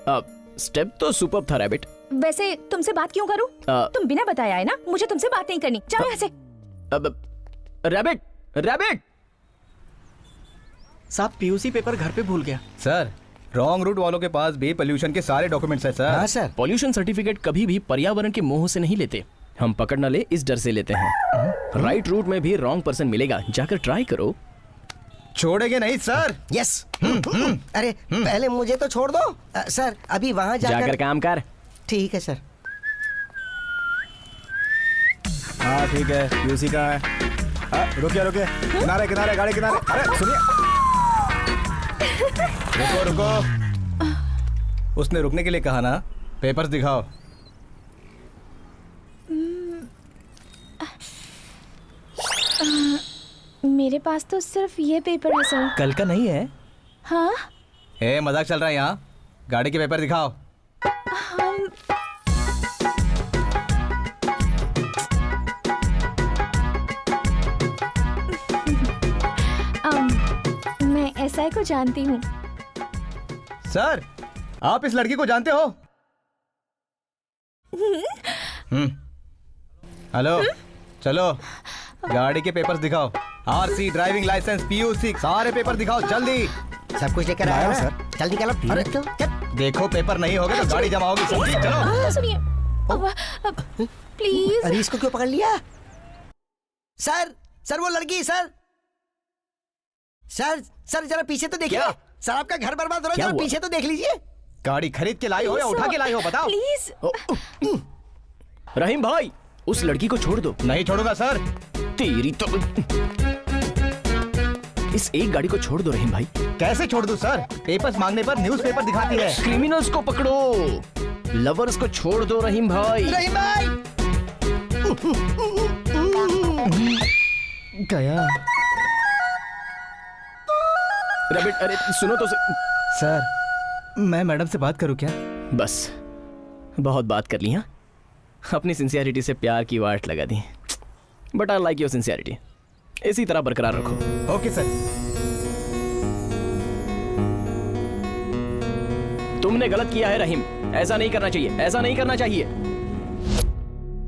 अब स्टेप तो सुपर था रैबिट। वैसे तुमसे बात क्यों करूं? तुम बिना बताया है ना, मुझे तुमसे बात नहीं करनी। जाओ यहाँ से। अब रैबिट, रैबिट। साहब पीयूसी पेपर घर पे भूल गया। सर रॉन्ग रूट वालों के पास भी पोल्यूशन के सारे डॉक्यूमेंट्स हैं सर। हाँ सर। पॉल्यूशन सर्टिफिकेट कभी भी पर्यावरण के मोह से नहीं लेते, हम पकड़ न ले इस डर से लेते हैं। राइट रूट में भी रॉन्ग पर्सन मिलेगा, जाकर ट्राई करो। छोड़ेंगे नहीं सर। यस। अरे पहले मुझे तो छोड़ दो। सर अभी वहां जाकर काम कर। ठीक है सर। हाँ ठीक है, यूसी का है। रुकिए रुकिए, किनारे किनारे, गाड़ी किनारे। अरे सुनिए, रुको रुको। उसने रुकने के लिए कहा ना। पेपर्स दिखाओ। मेरे पास तो सिर्फ ये पेपर है सर। कल का नहीं है। हाँ मजाक चल रहा है यहाँ। गाड़ी के पेपर दिखाओ। मैं एसआई को जानती हूँ। सर आप इस लड़की को जानते हो? हेलो चलो, गाड़ी के पेपर्स दिखाओ। आरसी, ड्राइविंग लाइसेंस, पीयूसी, सारे पेपर दिखाओ जल्दी। सब कुछ लेकर आया सर। जल्दी निकालो। अरे देखो, पेपर नहीं होगे तो गाड़ी जमा होगी। जल्दी चलो। सुनिए प्लीज। अरे इसको क्यों पकड़ लिया? सर सर वो लड़की सर। सर सर जरा पीछे तो देखिए। सर आपका घर बर्बाद हो रहा है, जरा पीछे तो देख लीजिए। गाड़ी खरीद के लाई हो या उठा के लाई हो, बताओ प्लीज। रहीम भाई, उस लड़की को छोड़ दो। नहीं छोड़ूंगा सर। तेरी तो इस एक गाड़ी को छोड़ दो रहीम भाई। कैसे छोड़ दूं सर? पेपर्स मांगने पर न्यूज़पेपर दिखाती है। क्रिमिनल्स को पकड़ो, लवर्स को छोड़ दो रहीम भाई। रहीम भाई गया। रबिट, अरे सुनो तो सर, मैं मैडम से बात करूं क्या? बस बहुत बात कर ली। हाँ, अपनी सिंसियरिटी से प्यार की वाट लगा दी। But I like your sincerity. इसी तरह बरकरार रखो। Okay sir. तुमने गलत किया है रहीम, ऐसा नहीं करना चाहिए, ऐसा नहीं करना चाहिए।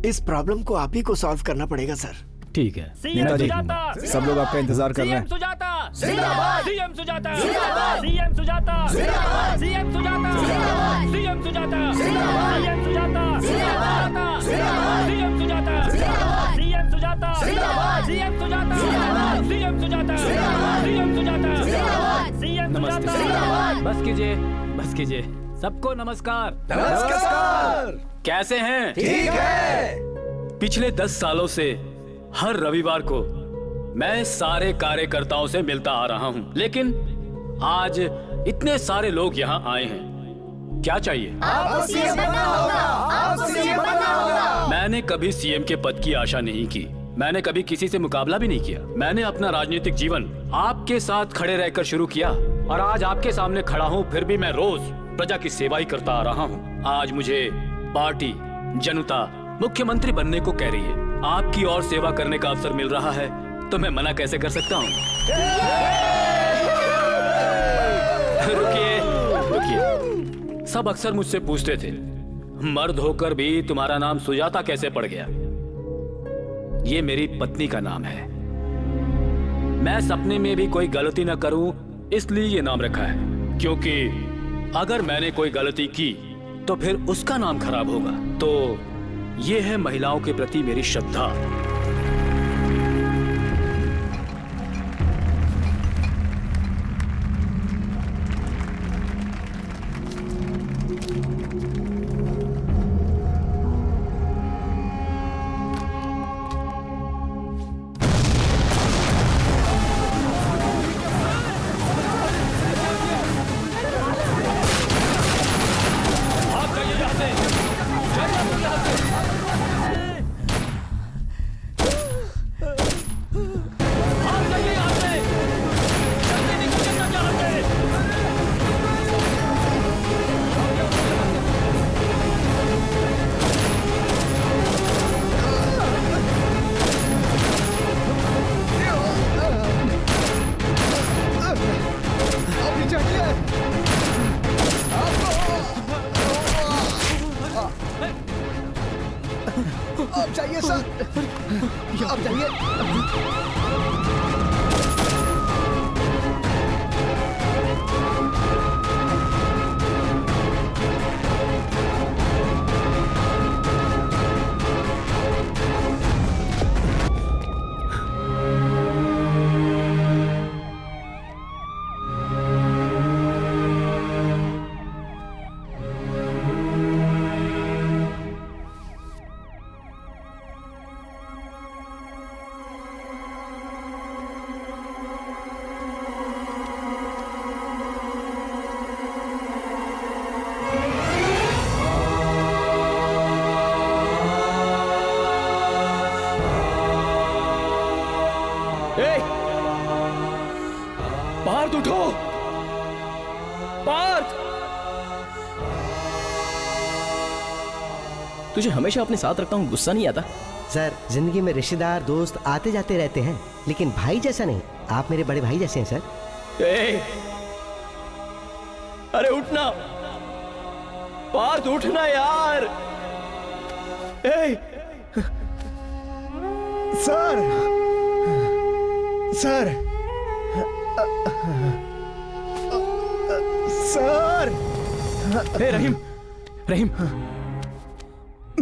इस प्रॉब्लम को आप ही को सॉल्व करना पड़ेगा सर। ठीक है, नेताजी, सब लोग आपका इंतजार कर रहे हैं। सुजाता जिंदाबाद। सीएम सुजाता जिंदाबाद। सीएम सुजाता जिंदाबाद। सीएम सुजाता जिंदाबाद। सीएम सुजाता जिंदाबाद। सीएम सुजाता जिंदाबाद। सीएम सुजाता जिंदाबाद। सीएम सुजाता जिंदाबाद। सीएम सुजाता जिंदाबाद। सीएम सुजाता जिंदाबाद। सीएम सुजाता जिंदाबाद। बस कीजिए, बस कीजिए। सबको नमस्कार। नमस्कार। कैसे हैं? ठीक है। पिछले 10 सालों से हर रविवार को मैं सारे कार्यकर्ताओं से मिलता आ रहा हूं, लेकिन आज इतने सारे लोग यहां आए हैं। क्या चाहिए? आपको सीएम बनना होगा। आपको सीएम बनना होगा। मैंने कभी सीएम के पद की आशा नहीं की। मैंने कभी किसी से मुकाबला भी नहीं किया। मैंने अपना राजनीतिक जीवन आपके साथ खड़े रहकर शुरू किया और आज आपके सामने खड़ा हूं। फिर भी मैं रोज प्रजा की सेवा ही करता आ रहा हूं। आज मुझे पार्टी, जनता, मुख्यमंत्री बनने को कह रही है। आपकी और सेवा करने का अवसर मिल रहा है तो मैं मना कैसे कर सकता हूँ? रुकिए रुकिए। सब अक्सर मुझसे पूछते थे, मर्द होकर भी तुम्हारा नाम सुजाता कैसे पड़ गया? ये मेरी पत्नी का नाम है। मैं सपने में भी कोई गलती न करूं इसलिए ये नाम रखा है, क्योंकि अगर मैंने कोई गलती की तो फिर उसका नाम खराब होगा। तो ये है महिलाओं के प्रति मेरी श्रद्धा। आप जाइए सर, आप जाइए। तुझे हमेशा अपने साथ रखता हूँ, गुस्सा नहीं आता? सर, जिंदगी में रिश्तेदार दोस्त आते जाते रहते हैं, लेकिन भाई जैसा नहीं। आप मेरे बड़े भाई जैसे हैं सर। अरे उठना पार्थ, उठना यार। सर सर सर रहीम, रहीम,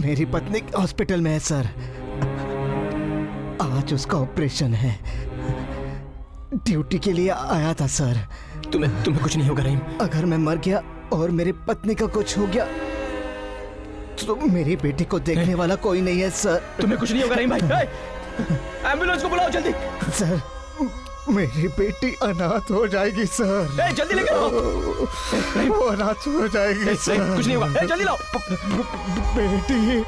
मेरी पत्नी हॉस्पिटल में है सर। आज उसका ऑपरेशन है। ड्यूटी के लिए आया था सर। तुम्हें कुछ नहीं होगा रहीम। अगर मैं मर गया और मेरी पत्नी का कुछ हो गया तो मेरी बेटी को देखने वाला कोई नहीं है सर। तुम्हें कुछ नहीं होगा रहीम भाई। एम्बुलेंस को बुलाओ जल्दी। सर, मेरी बेटी अनाथ हो जाएगी सर। जल्दी लेके आओ। वो अनाथ हो जाएगी सर। कुछ नहीं होगा, जल्दी लाओ। बेटी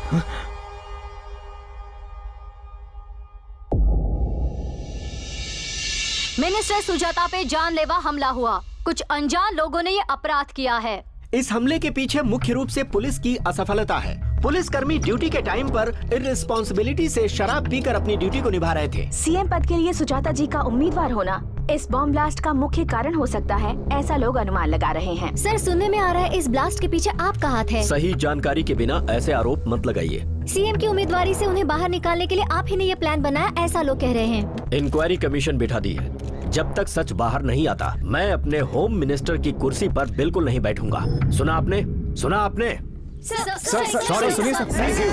मिनिस्टर सुजाता पे जानलेवा हमला हुआ। कुछ अनजान लोगों ने ये अपराध किया है। इस हमले के पीछे मुख्य रूप से पुलिस की असफलता है। पुलिसकर्मी ड्यूटी के टाइम पर इररिस्पॉन्सिबिलिटी से शराब पीकर अपनी ड्यूटी को निभा रहे थे। सीएम पद के लिए सुजाता जी का उम्मीदवार होना इस बॉम्ब ब्लास्ट का मुख्य कारण हो सकता है, ऐसा लोग अनुमान लगा रहे हैं। सर, सुनने में आ रहा है इस ब्लास्ट के पीछे आपका हाथ है। सही जानकारी के बिना ऐसे आरोप मत लगाइए। सीएम की उम्मीदवारी से उन्हें बाहर निकालने के लिए आप ही ने ये प्लान बनाया, ऐसा लोग कह रहे हैं। इंक्वायरी कमीशन बिठा दी है। जब तक सच बाहर नहीं आता, मैं अपने होम मिनिस्टर की कुर्सी पर बिल्कुल नहीं बैठूंगा। सुना आपने? सुना आपने? सॉरी, सुनिए सर। Thank you.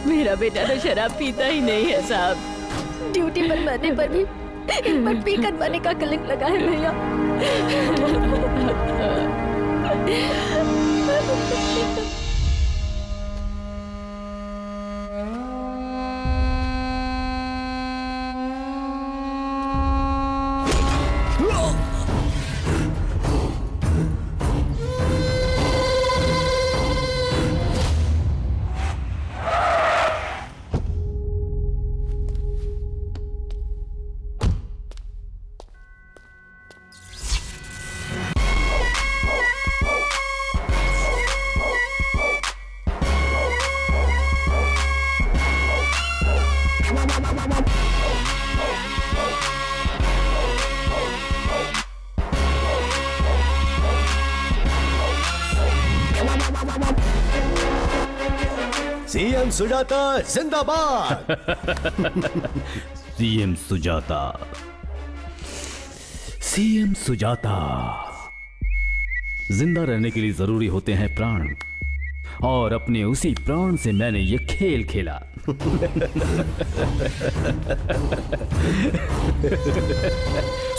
मेरा बेटा तो शराब पीता ही नहीं है साहब। ड्यूटी पर मरने पर भी इन पर पीकर मरने का कलंक लगा है भैया। सीएम सुजाता जिंदाबाद। CM Sujata, CM Sujata. जिंदा रहने के लिए जरूरी होते हैं प्राण, और अपने उसी प्राण से मैंने ये खेल खेला।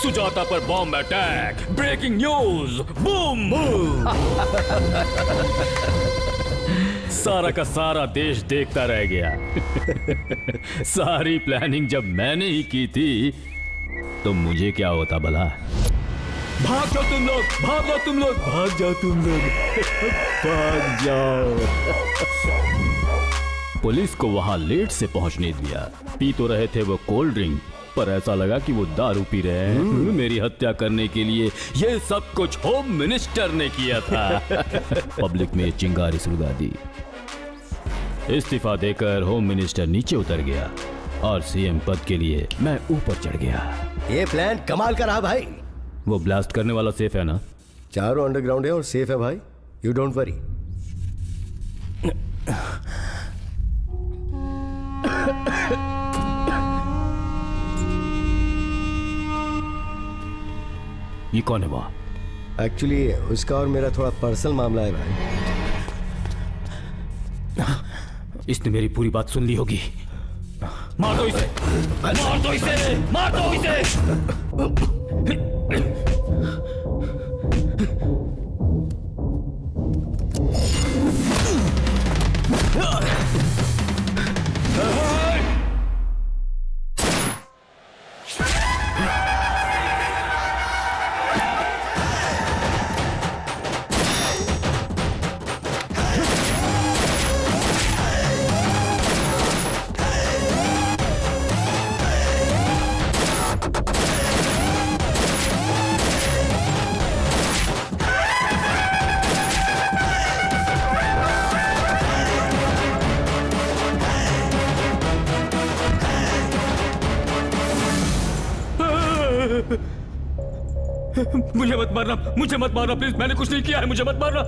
सुजाता पर bomb attack, breaking news, boom boom. सारा का सारा देश देखता रह गया। सारी प्लानिंग जब मैंने ही की थी तो मुझे क्या होता भला? भाग जाओ तुम लोग, भाग जाओ तुम लोग, भाग जाओ तुम लोग, भाग जाओ। पुलिस को वहां लेट से पहुंचने दिया। पी तो रहे थे वो कोल्ड ड्रिंक, पर ऐसा लगा कि वो दारू पी रहे हैं। मेरी हत्या करने के लिए ये सब कुछ होम मिनिस्टर ने किया था। पब्लिक में चिंगारी सुलगा दी। इस्तीफा देकर होम मिनिस्टर नीचे उतर गया और सीएम पद के लिए मैं ऊपर चढ़ गया। ये प्लान कमाल का रहा भाई। वो ब्लास्ट करने वाला सेफ है ना? चारों अंडरग्राउंड है और सेफ है भाई, यू डोंट वरी। ये कौन है वहां? एक्चुअली उसका और मेरा थोड़ा पर्सनल मामला है भाई। इसने मेरी पूरी बात सुन ली होगी। मार दो इसे, मार दो इसे, मार दो इसे। मुझे मत मारना, मुझे मत मारना प्लीज, मैंने कुछ नहीं किया है, मुझे मत मारना।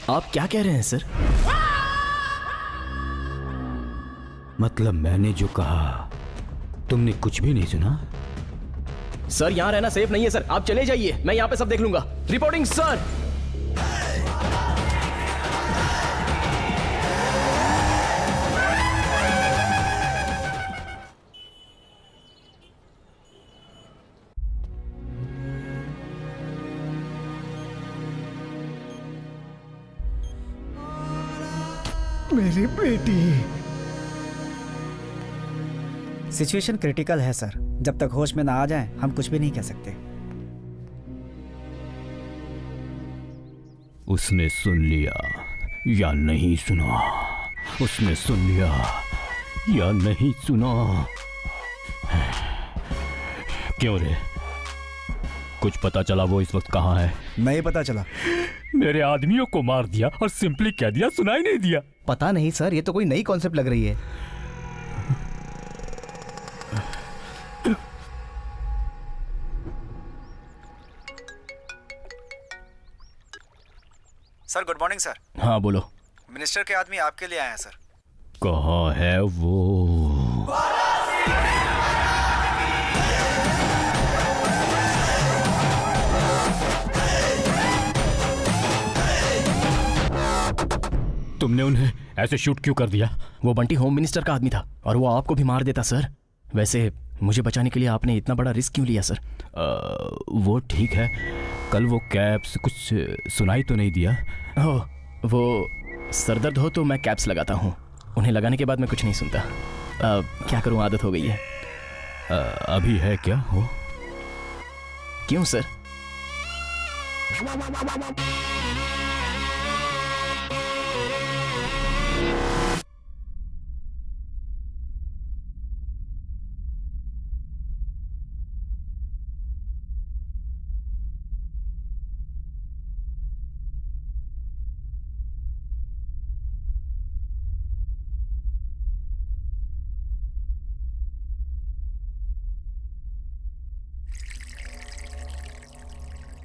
आप क्या कह रहे हैं सर? मतलब मैंने जो कहा तुमने कुछ भी नहीं सुना? सर यहाँ रहना सेफ नहीं है सर, आप चले जाइए, मैं यहाँ पे सब देख लूंगा। Reporting sir. मेरी बेटी। सिचुएशन क्रिटिकल है सर, जब तक होश में ना आ जाएं, हम कुछ भी नहीं कह सकते। उसने सुन लिया या नहीं सुना? उसने सुन लिया या नहीं सुना? क्यों रे, कुछ पता चला वो इस वक्त कहाँ है? नहीं पता चला। मेरे आदमियों को मार दिया और सिंपली कह दिया सुनाई नहीं दिया। पता नहीं सर, ये तो कोई नई कॉन्सेप्ट लग रही है। Sir good morning sir. हाँ बोलो। मिनिस्टर के आदमी आपके लिए आए हैं सर। कहाँ है वो? तुमने उन्हें ऐसे शूट क्यों कर दिया? वो बंटी होम मिनिस्टर का आदमी था और वो आपको भी मार देता सर। वैसे मुझे बचाने के लिए आपने इतना बड़ा रिस्क क्यों लिया सर? वो ठीक है, कल वो कैप्स कुछ सुनाई तो नहीं दिया? ओह, वो सरदर्द हो तो मैं कैप्स लगाता हूँ, उन्हें लगाने के बाद मैं कुछ नहीं सुनता। क्या करूँ, आदत हो गई है। अभी है क्या वो? क्यों सर?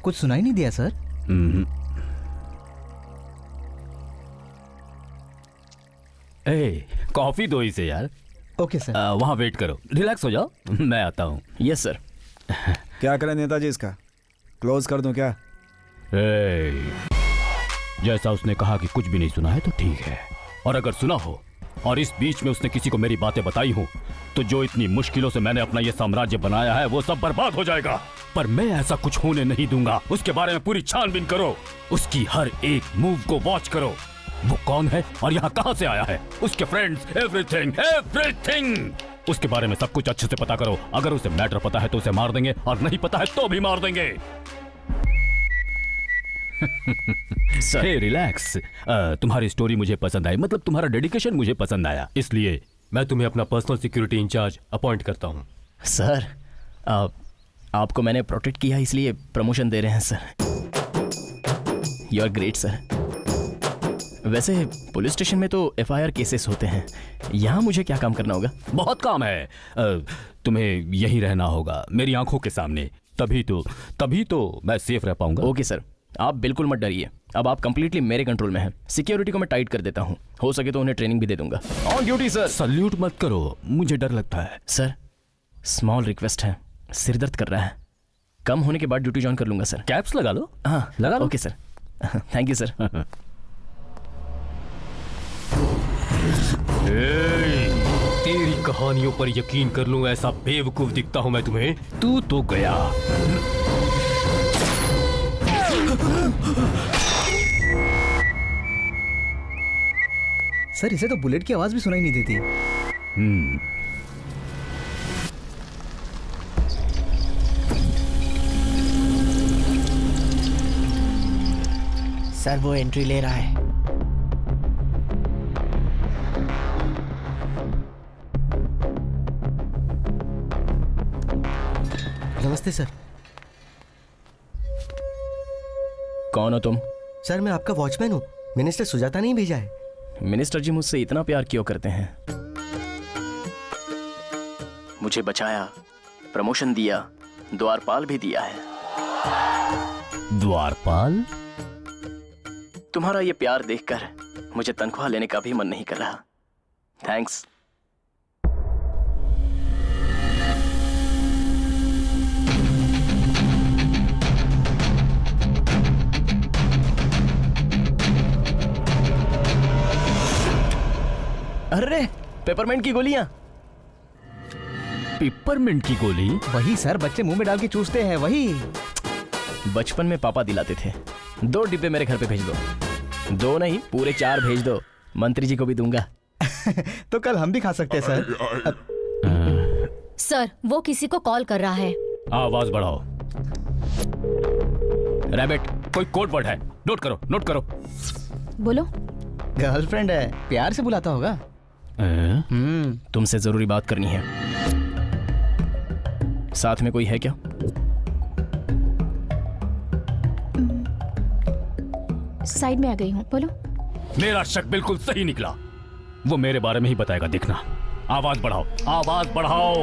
कुछ सुनाई नहीं दिया सर? ए, कॉफी दो इसे यार। Okay sir. वहाँ वेट करो, रिलैक्स हो जाओ, मैं आता हूँ। Yes sir. क्या करें नेताजी, इसका क्लोज कर दूं क्या? जैसा उसने कहा कि कुछ भी नहीं सुना है तो ठीक है, और अगर सुना हो और इस बीच में उसने किसी को मेरी बातें बताई हो तो जो इतनी मुश्किलों से मैंने अपना ये साम्राज्य बनाया है वो सब बर्बाद हो जाएगा। पर मैं ऐसा कुछ होने नहीं दूंगा। उसके बारे में पूरी छानबीन करो, उसकी हर एक मूव को वॉच करो। वो कौन है और यहाँ कहाँ से आया है, उसके फ्रेंड्स, एवरीथिंग उसके बारे में सब कुछ अच्छे से पता करो। अगर उसे मैटर पता है तो उसे मार देंगे, और नहीं पता है तो भी मार देंगे। हे रिलैक्स। तुम्हारी स्टोरी मुझे पसंद आई, मतलब तुम्हारा डेडिकेशन मुझे पसंद आया, इसलिए मैं तुम्हें अपना पर्सनल सिक्योरिटी इंचार्ज अपॉइंट करता हूँ। सर आपको मैंने प्रोटेक्ट किया इसलिए प्रमोशन दे रहे हैं sir. You are great sir. वैसे पुलिस स्टेशन में तो FIR केसेस होते हैं, यहाँ मुझे क्या काम करना होगा? बहुत काम है। तुम्हें यहीं रहना होगा मेरी आंखों के सामने, तभी तो मैं सेफ रह पाऊंगा। ओके सर, आप बिल्कुल मत डरिए, अब आप कंप्लीटली मेरे कंट्रोल में हैं। सिक्योरिटी को मैं टाइट कर देता हूँ, हो सके तो उन्हें ट्रेनिंग भी दे दूंगा। On duty sir. सल्यूट मत करो, मुझे डर लगता है। सर स्मॉल रिक्वेस्ट है, सिर दर्द कर रहा है, कम होने के बाद ड्यूटी ज्वाइन कर लूंगा सर। कैप्स लगा लो। हाँ लगा लो। Okay sir. Thank you sir. तेरी कहानियों पर यकीन कर लूं ऐसा बेवकूफ दिखता हूं मैं तुम्हें? तू तो गया। सर इसे तो बुलेट की आवाज भी सुनाई नहीं देती। सर वो एंट्री ले रहा है। नमस्ते सर। कौन हो तुम? सर मैं आपका वॉचमैन हूँ, मिनिस्टर सुजाता नहीं भेजा है। मिनिस्टर जी मुझसे इतना प्यार क्यों करते हैं? मुझे बचाया, प्रमोशन दिया, द्वारपाल भी दिया है। द्वारपाल? तुम्हारा ये प्यार देखकर मुझे तनख्वाह लेने का भी मन नहीं कर रहा। थैंक्स। अरे पेपरमेंट की गोलियां। पिपरमिंट की गोली? वही सर, बच्चे मुंह में डाल के चूसते हैं, वही। बचपन में पापा दिलाते थे। 2 डिब्बे मेरे घर पे भेज दो। 2 नहीं, पूरे 4 भेज दो। मंत्री जी को भी दूंगा। तो कल हम भी खा सकते हैं सर। सर, वो किसी को कॉल कर रहा है। आवाज बढ़ाओ। रैबिट, कोई कोड वर्ड है, नोट करो, नोट करो। बोलो। गर्लफ्रेंड है, प्यार से बुलाता होगा। तुमसे जरूरी बात करनी है। साथ में कोई है क्या? साइड में आ गई हूँ, बोलो। मेरा शक बिल्कुल सही निकला। वो मेरे बारे में ही बताएगा, देखना। आवाज बढ़ाओ, आवाज बढ़ाओ।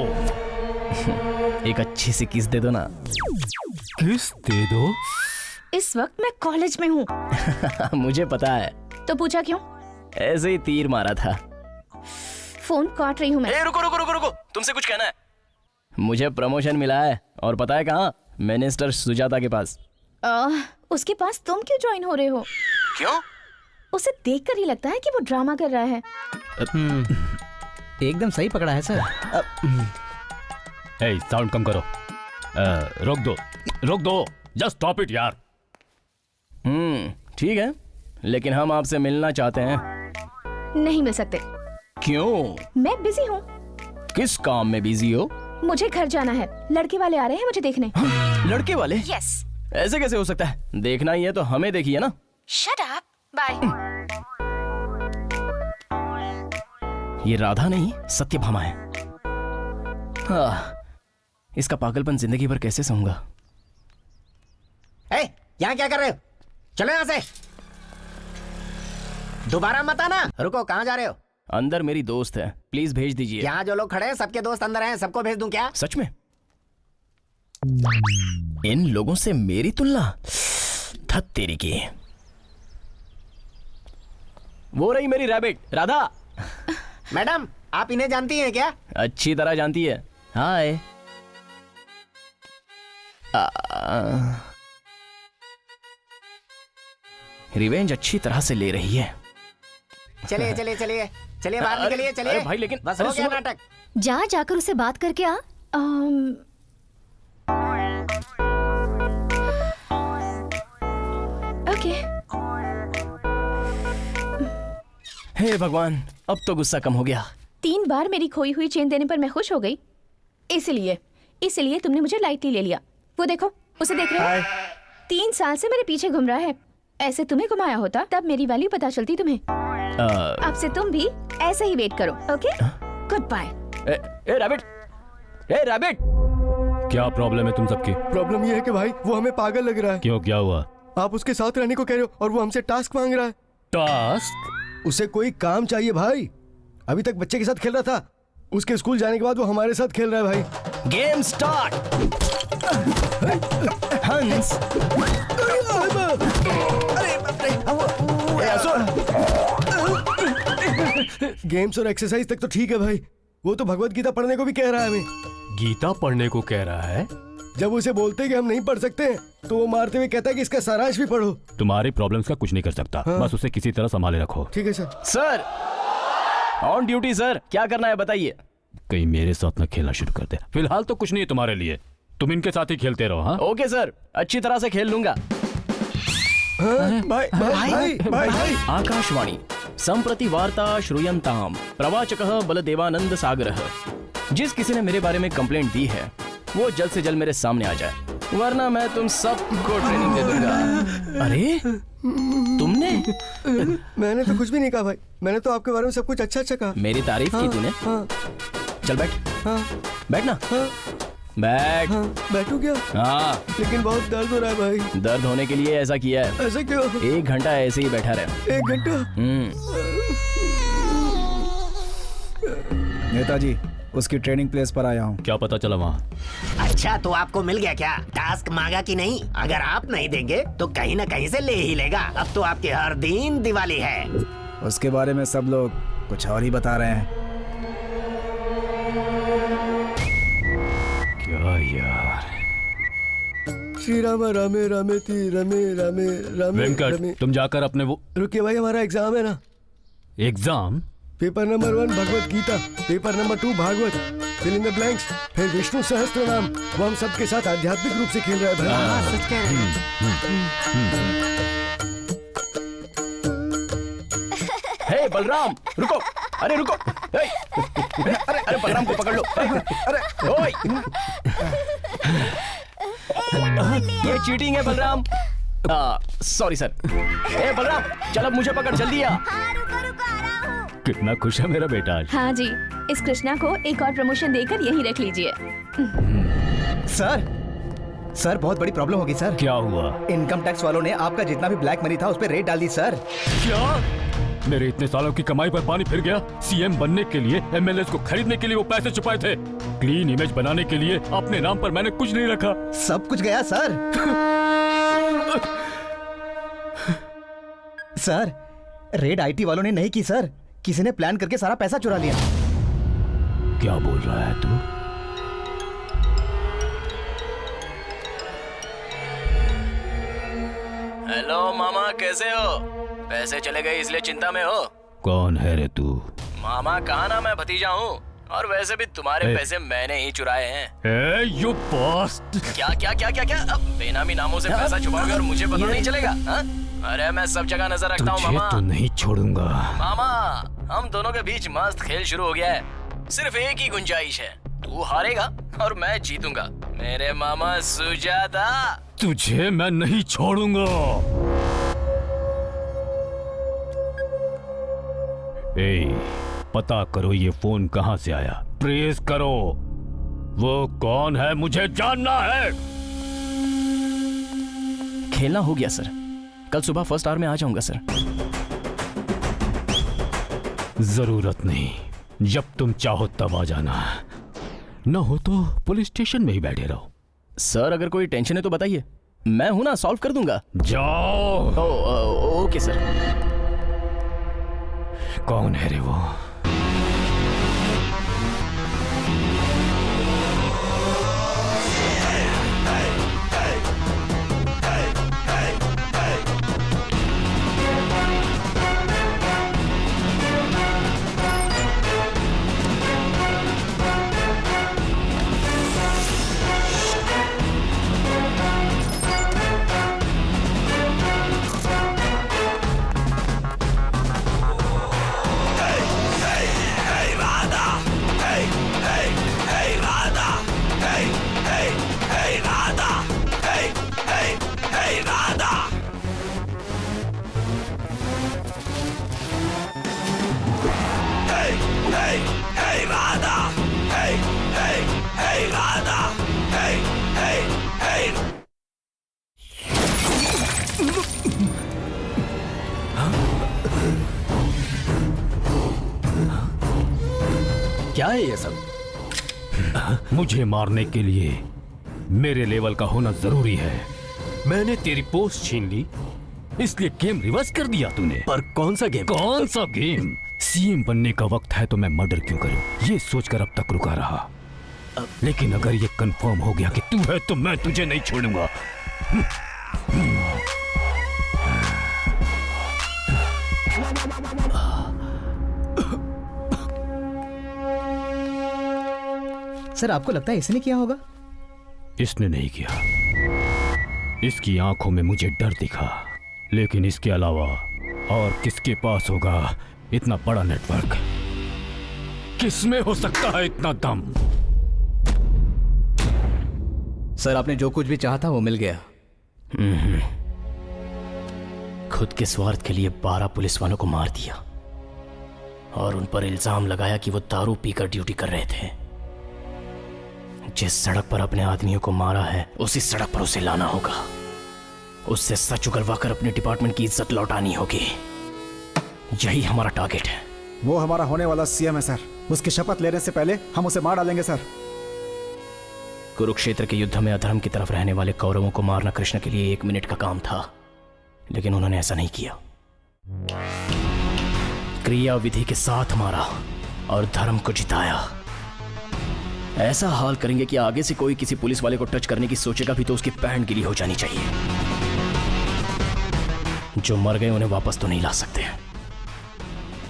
एक अच्छी सी किस दे दो ना। किस दे दो? इस वक्त मैं कॉलेज में हूँ। मुझे पता है। तो पूछा क्यों? ऐसे ही तीर मारा था। फोन काट रही हूँ मैं। रुको रुको रुको रुको, तुमसे कुछ कहना है। मुझे प्रमोशन मिला है, और पता है कहाँ? मिनिस्टर सुजाता के पास। उसके पास तुम क्यों ज्वाइन हो रहे हो? क्यों? उसे देखकर ही लगता है कि वो ड्रामा कर रहा है। एकदम सही पकड़ा है सर। ए, साउंड कम करो। रोक दो, रोक दो, जस्ट स्टॉप इट यार। ठीक है, लेकिन हम आपसे मिलना चाहते हैं। नहीं मिल सकते। क्यों? मैं बिजी हूँ। किस काम में बिजी हो? मुझे घर जाना है, लड़के वाले आ रहे हैं मुझे देखने। लड़के वाले? यस। ऐसे कैसे हो सकता है? देखना ही है तो हमें देखिए ना। Shut up, bye. ये राधा नहीं, सत्यभामा है। इसका पागलपन जिंदगी भर कैसे सहूंगा? यहाँ क्या कर रहे हो? चलो यहाँ से। दोबारा मत आना। रुको, कहाँ जा रहे हो? अंदर मेरी दोस्त है, प्लीज भेज दीजिए। यहाँ जो लोग खड़े हैं सबके दोस्त अंदर हैं, सबको भेज दूं क्या? सच में? इन लोगों से मेरी तुलना? धत तेरी की। वो रही मेरी रैबिट, राधा। मैडम, आप इन्हें जानती हैं क्या? अच्छी तरह जानती है। हाय। रिवेंज अच्छी तरह से ले रही है। चलिए चलिए चलिए चलिए, बाहर निकलिए, चलिए। अरे भाई, लेकिन बस हो गया नाटक। जाकर उसे बात करके आ। ओके। हे भगवान, अब तो गुस्सा कम हो गया। 3 बार मेरी खोई हुई चेन देने पर मैं खुश हो गई, इसलिए तुमने मुझे लाइटली ले लिया। वो देखो, उसे देख रहे हो? 3 साल से मेरे पीछे घूम रहा है। ऐसे तुम्हें घुमाया होता तब मेरी वैल्यू पता चलती तुम्हें। अब से तुम भी ऐसे ही वेट करो, okay? Good bye. A rabbit, a rabbit. क्या प्रॉब्लम है तुम सबकी? प्रॉब्लम ये है कि भाई वो हमें पागल लग रहा है। क्यों, क्या हुआ? आप उसके साथ रहने को कह रहे हो और वो हमसे टास्क मांग रहा है। टास्क? उसे कोई काम चाहिए भाई। अभी तक बच्चे के साथ खेल रहा था, उसके स्कूल जाने के बाद वो हमारे साथ खेल रहा है भाई। Game start. हंस। गेम्स और एक्सरसाइज तक तो ठीक है भाई, वो तो भगवत गीता पढ़ने को भी कह रहा है हमें। गीता पढ़ने को कह रहा है? जब उसे बोलते हैं कि हम नहीं पढ़ सकते हैं, तो वो मारते हुए कहता है कि इसका सारांश भी पढ़ो। तुम्हारी प्रॉब्लम्स का कुछ नहीं कर सकता। हाँ। बस उसे किसी तरह संभाले रखो। ठीक है sir. Sir on duty sir, क्या करना है बताइए। कहीं मेरे साथ न खेलना शुरू कर दे। फिलहाल तो कुछ नहीं है तुम्हारे लिए, तुम इनके साथ ही खेलते रहो। हाँ ओके सर, अच्छी तरह से खेल लूंगा। भाई भाई भाई आकाशवाणी संप्रति वार्ता श्रूयन्ताम प्रवाचकः बलदेवानंद सागरः। जिस किसी ने मेरे बारे में कंप्लेंट दी है वो जल्द से जल्द मेरे सामने आ जाए, वरना मैं तुम सबको ट्रेनिंग दे दूंगा। अरे तुमने? मैंने तो कुछ भी नहीं कहा भाई, मैंने तो आपके बारे में सब कुछ अच्छा अच्छा कहा। मेरी तारीफ की तूने? हाँ, चल बैठ। हाँ, बैठना। हाँ, बैठ। हाँ, बैठू क्या? हाँ, लेकिन बहुत दर्द हो रहा है भाई। दर्द होने के लिए ऐसा किया है। ऐसा क्यों? 1 घंटा ऐसे ही बैठा रहे। 1 घंटा? नेताजी, उसकी ट्रेनिंग प्लेस पर आया हूँ। क्या पता चला वहाँ? अच्छा, तो आपको मिल गया क्या? टास्क मांगा कि नहीं? अगर आप नहीं देंगे तो कहीं ना कहीं से ले ही लेगा। अब तो आपके हर दिन दिवाली है। उसके बारे में सब लोग कुछ और ही बता रहे हैं। क्या यार? श्री राम रामे रामे ती रमे रामे रामे वेंकट, रमे। तुम जाकर अपने वो रुकिए भाई, हमारा एग्जाम है ना। Exam? Paper number 1 Bhagavad Gita, paper number 2 Bhagavat, fill in the blanks, फिर विष्णु सहस्त्र नाम। वो हम सबके साथ आध्यात्मिक रूप से खेल रहे हैं भाई। सच कह रहे हैं। हे बलराम, रुको। अरे रुको। हे, अरे अरे बलराम को पकड़ लो। अरे ओए, ये चीटिंग है बलराम। Sorry sir. ए बलराम, चल अब मुझे पकड़, जल्दी आ। कितना खुश है मेरा बेटा आज। हाँ जी, इस कृष्णा को एक और प्रमोशन देकर यहीं रख लीजिए। सर बहुत बड़ी प्रॉब्लम होगी सर। क्या हुआ? इनकम टैक्स वालों ने आपका जितना भी ब्लैक मनी था उस पर रेड डाल दी सर। क्या? मेरे इतने सालों की कमाई पर पानी फिर गया? सीएम बनने के लिए, एमएलए को खरीदने के लिए वो पैसे छुपाए थे। क्लीन इमेज बनाने के लिए अपने नाम पर मैंने कुछ नहीं रखा। सब कुछ गया सर। सर, रेड आईटी वालों ने नहीं की सर, किसी ने प्लान करके सारा पैसा चुरा लिया। क्या बोल रहा है तू? हेलो मामा, कैसे हो? पैसे चले गए इसलिए चिंता में हो? कौन है रे तू? मामा कहा ना, मैं भतीजा हूँ। और वैसे भी तुम्हारे पैसे मैंने ही चुराए हैं। You past. क्या क्या क्या क्या क्या? अब बेनामी नामों से पैसा छुपाओगे और मुझे पता नहीं चलेगा? हा? अरे मैं सब जगह नजर रखता हूँ मामा। तो नहीं छोड़ूंगा मामा, हम दोनों के बीच मस्त खेल शुरू हो गया है। सिर्फ एक ही गुंजाइश है, तू हारेगा और मैं जीतूंगा। मेरे मामा सुजाता। तुझे मैं नहीं छोड़ूंगा। पता करो ये फोन कहाँ से आया। ट्रेस करो, वो कौन है मुझे जानना है। खेलना हो गया सर, कल सुबह फर्स्ट आवर में आ जाऊंगा सर। जरूरत नहीं, जब तुम चाहो तब आ जाना, न हो तो पुलिस स्टेशन में ही बैठे रहो। सर अगर कोई टेंशन है तो बताइए, मैं हूं ना, सॉल्व कर दूंगा। जाओ। Okay sir. कौन है रे वो? क्या है ये सब? मुझे मारने के लिए मेरे लेवल का होना जरूरी है। मैंने तेरी पोस्ट छीन ली, इसलिए गेम रिवर्स कर दिया तूने। पर कौन सा गेम? कौन सा गेम? सीएम बनने का वक्त है तो मैं मर्डर क्यों करूं, ये सोचकर अब तक रुका रहा। लेकिन अगर ये कंफर्म हो गया कि तू है तो मैं तुझे नहीं छोड़ूंगा। सर आपको लगता है इसने किया होगा? इसने नहीं किया, इसकी आंखों में मुझे डर दिखा, लेकिन इसके अलावा और किसके पास होगा इतना बड़ा नेटवर्क? किसमें हो सकता है इतना दम? सर आपने जो कुछ भी चाहा था वो मिल गया। खुद के स्वार्थ के लिए 12 पुलिस वालों को मार दिया और उन पर इल्जाम लगाया कि वो दारू पीकर ड्यूटी कर रहे थे। जिस सड़क पर अपने आदमियों को मारा है उसी सड़क पर उसे लाना होगा, उससे सच उगलवाकर अपने डिपार्टमेंट की इज्जत लौटानी होगी। यही हमारा टारगेट है। वो हमारा होने वाला सीएम है सर। उसकी शपथ लेने से पहले हम उसे मार डालेंगे सर। कुरुक्षेत्र के युद्ध में अधर्म की तरफ रहने वाले कौरवों को मारना कृष्ण के लिए 1 मिनट का काम था, लेकिन उन्होंने ऐसा नहीं किया। क्रिया विधि के साथ मारा और धर्म को जिताया। ऐसा हाल करेंगे कि आगे से कोई किसी पुलिस वाले को टच करने की सोचेगा भी तो उसकी पैंट गीली हो जानी चाहिए। जो मर गए उन्हें वापस तो नहीं ला सकते।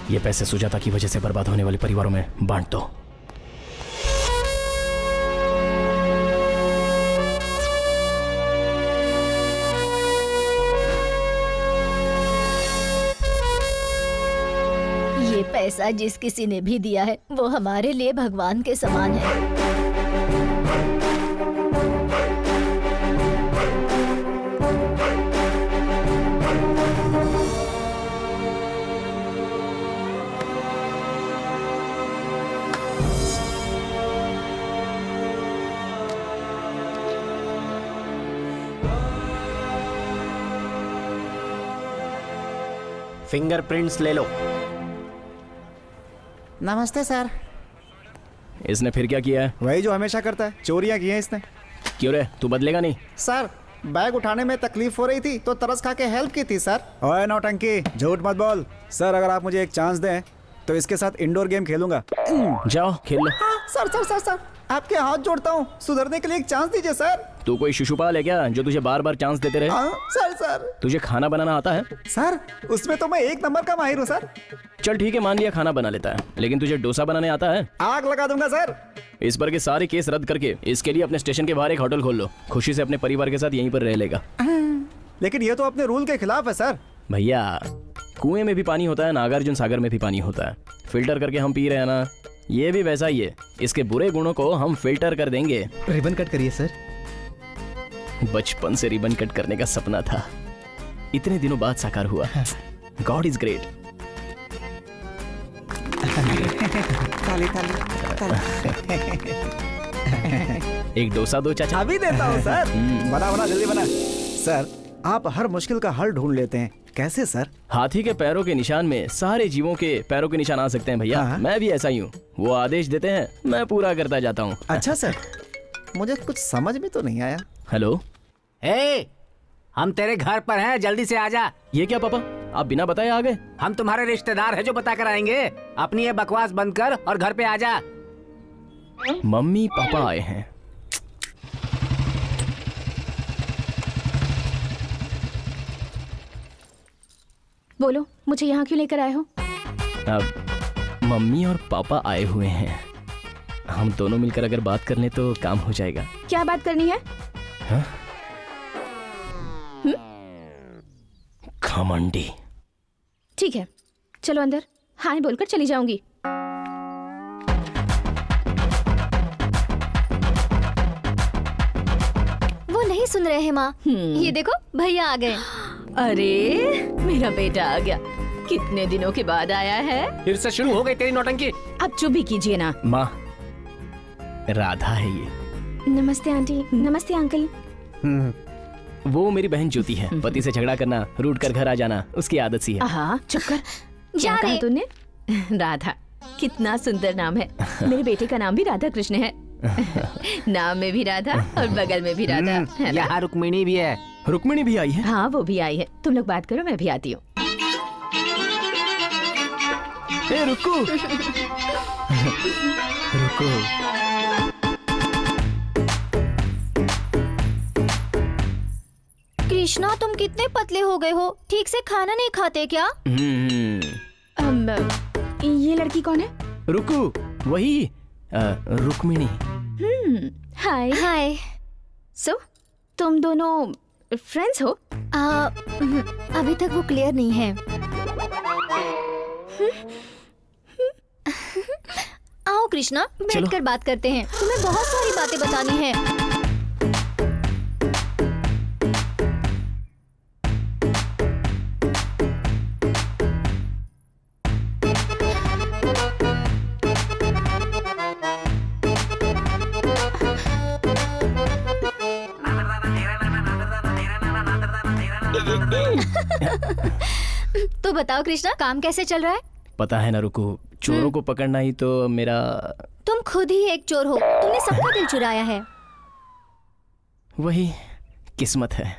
ये पैसे सुजाता की वजह से बर्बाद होने वाले परिवारों में बांट दो। ये पैसा जिस किसी ने भी दिया है वो हमारे लिए भगवान के समान है। फिंगरप्रिंट्स ले लो। नमस्ते सर। इसने फिर क्या किया है? वही जो हमेशा करता है, चोरियां की हैं इसने। क्यों रे, तू बदलेगा नहीं? सर बैग उठाने में तकलीफ हो रही थी तो तरस खा के हेल्प की थी सर। ओए नौटंकी, झूठ मत बोल। सर अगर आप मुझे एक चांस दें तो इसके साथ इंडोर गेम खेलूंगा। जाओ खेल लो। सर सर सर सर आपके हाथ जोड़ता हूँ, सुधरने के लिए एक चांस दीजिए सर। तू कोई शिशुपाल है क्या जो तुझे बार बार चांस देते रहे? सर सर तुझे खाना बनाना आता है? सर उसमें तो मैं 1 नंबर का माहिर हूँ सर। चल ठीक है, मान लिया खाना बना लेता है, लेकिन तुझे डोसा बनाने आता है? आग लगा दूंगा सर। इस पर के सारे केस रद्द करके इसके लिए अपने स्टेशन के बाहर एक होटल खोल लो। खुशी से अपने परिवार के साथ यहीं पर रह लेगा। लेकिन ये तो अपने रूल के खिलाफ है सर। भैया कुएं में भी पानी होता है, नागार्जुन सागर में भी पानी होता है। फिल्टर करके हम पी रहे हैं ना, ये भी वैसा ही है। इसके बुरे गुणों को हम फिल्टर कर देंगे। रिबन कट करिए सर। बचपन से रिबन कट करने का सपना था, इतने दिनों बाद साकार हुआ। God is great. ताली ताली ताली। एक डोसा दो चाचा। अभी देता हूँ सर। बना बना जल्दी बना। सर आप हर मुश्किल का हल ढूंढ लेते हैं, कैसे सर? हाथी के पैरों के निशान में सारे जीवों के पैरों के निशान आ सकते हैं भैया। मैं भी ऐसा ही हूँ। वो आदेश देते हैं, मैं पूरा करता जाता हूँ। अच्छा सर, मुझे कुछ समझ में तो नहीं आया। हेलो, हे, हम तेरे घर पर हैं, जल्दी से आजा। ये क्या पापा, आप बिना बताए आ गए? हम तुम्हारे रिश्तेदार हैं जो बता कर आएंगे। अपनी ये बकवास बंद कर और घर पे आजा। मम्मी पापा आए हैं। बोलो, मुझे यहाँ क्यों लेकर आए हो? अब मम्मी और पापा आए हुए हैं, हम दोनों मिलकर अगर बात कर लें तो काम हो जाएगा। क्या बात करनी है? हाँ? घमंडी। ठीक है, चलो अंदर। हाय बोलकर चली जाऊंगी। वो नहीं सुन रहे हैं माँ। ये देखो भैया आ गए। अरे मेरा बेटा आ गया, कितने दिनों के बाद आया है। फिर से शुरू हो गई तेरी नौटंकी। अब चुप भी कीजिए ना। माँ, राधा है ये। नमस्ते आंटी। नमस्ते अंकल। वो मेरी बहन ज्योति है। पति से झगड़ा करना, रूठ कर घर आ जाना उसकी आदत सी है। हाँ चुप कर। क्या कहा तूने? राधा, कितना सुंदर नाम है। मेरे बेटे का नाम भी राधा कृष्ण है। नाम में भी राधा और बगल में भी राधा है। यहाँ रुक्मिणी भी है। रुक्मिणी भी आई है? हाँ वो भी आई है। तुम लोग बात करो, मैं भी आती हूँ। रुको रुको। कृष्णा तुम कितने पतले हो गए हो, ठीक से खाना नहीं खाते क्या? ये लड़की कौन है? रुकू, वही रुक्मिणी। हाय हाय। सो तुम दोनों फ्रेंड्स हो? अभी तक वो क्लियर नहीं है। आओ कृष्णा, बैठकर बात करते हैं। तुम्हें बहुत सारी बातें बतानी है। तो बताओ कृष्णा, काम कैसे चल रहा है? पता है ना रुको, चोरों को पकड़ना ही तो मेरा। तुम खुद ही एक चोर हो, तुमने सबका दिल चुराया है। वही किस्मत है।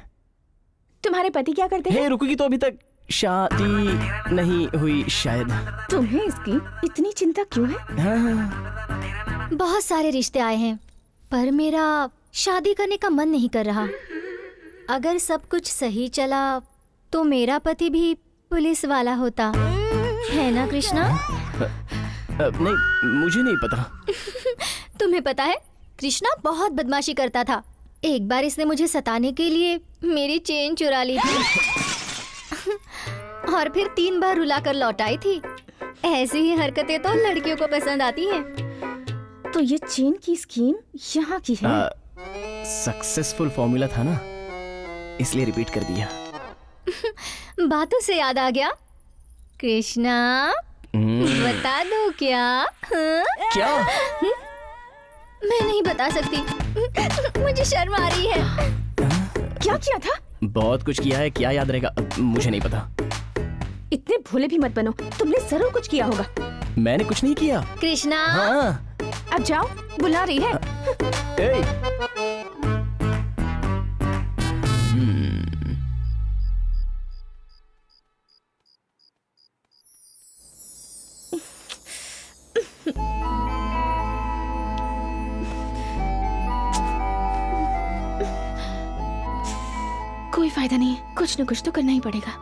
तुम्हारे पति क्या करते हैं? रुको की तो अभी तक शादी नहीं हुई शायद। तुम्हें इसकी इतनी चिंता क्यों है? हाँ। बहुत सारे रिश्ते आए हैं पर मेरा शादी करने का मन नहीं कर रहा। अगर सब कुछ सही चला तो मेरा पति भी पुलिस वाला होता, है ना कृष्णा? नहीं, मुझे नहीं पता। तुम्हें पता है कृष्णा बहुत बदमाशी करता था। एक बार इसने मुझे सताने के लिए मेरी चेन चुरा ली थी और फिर 3 बार रुलाकर लौटाई थी। ऐसी ही हरकतें तो लड़कियों को पसंद आती हैं। तो ये चेन की स्कीम यहाँ की है? सक्सेसफुल फॉर्मूला था ना, इसलिए रिपीट कर दिया। बातों से याद आ गया कृष्णा, बता दो क्या? हाँ? क्या? मैं नहीं बता सकती, मुझे शर्म आ रही है। क्या किया था? बहुत कुछ किया है, क्या याद रहेगा? मुझे नहीं पता। इतने भोले भी मत बनो, तुमने जरूर कुछ किया होगा। मैंने कुछ नहीं किया। कृष्णा, हाँ। अब जाओ, बुला रही है। कोई फायदा नहीं, कुछ न कुछ तो करना ही पड़ेगा।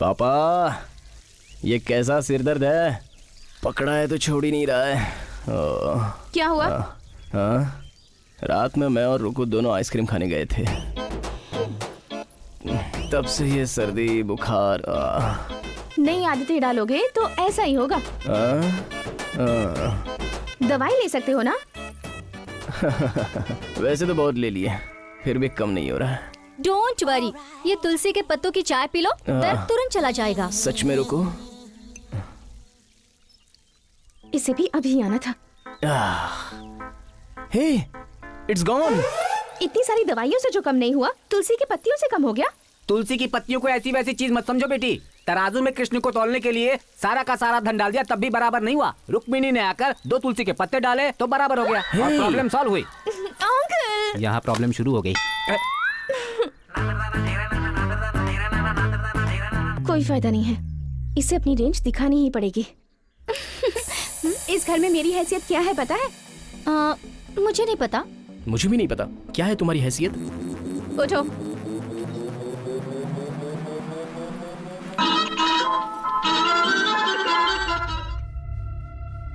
पापा, ये कैसा सिरदर्द है? पकड़ा है तो छोड़ ही नहीं रहा है। क्या हुआ? हाँ, रात में मैं और रुकू दोनों आइसक्रीम खाने गए थे, तब से ये सर्दी बुखार। नई आदतें डालोगे तो ऐसा ही होगा। दवाई ले सकते हो ना? वैसे तो बहुत ले लिए, फिर भी कम नहीं हो रहा है। डोंट वरी, ये तुलसी के पत्तों की चाय पी लो, दर्द तुरंत चला जाएगा। सच में रुको? इसे भी अभी आना था। हे, इट्स गॉन। इतनी सारी दवाइयों से जो कम नहीं हुआ, तुलसी की पत्तियों से कम हो गया। तुलसी की पत्तियों को ऐसी वैसी चीज मत समझो बेटी। तराजू में कृष्ण को तौलने के लिए सारा का सारा धन डाल दिया, तब भी बराबर नहीं हुआ। रुक्मिणी ने आकर 2 तुलसी के पत्ते डाले तो बराबर हो गया और प्रॉब्लम सॉल्व हुई। अंकल, यहाँ प्रॉब्लम शुरू हो गई। कोई फायदा नहीं है, इसे अपनी रेंज दिखानी ही पड़ेगी। इस घर में मेरी हैसियत क्या है पता है? मुझे नहीं पता। मुझे भी नहीं पता। क्या है तुम्हारी हैसियत? उठो।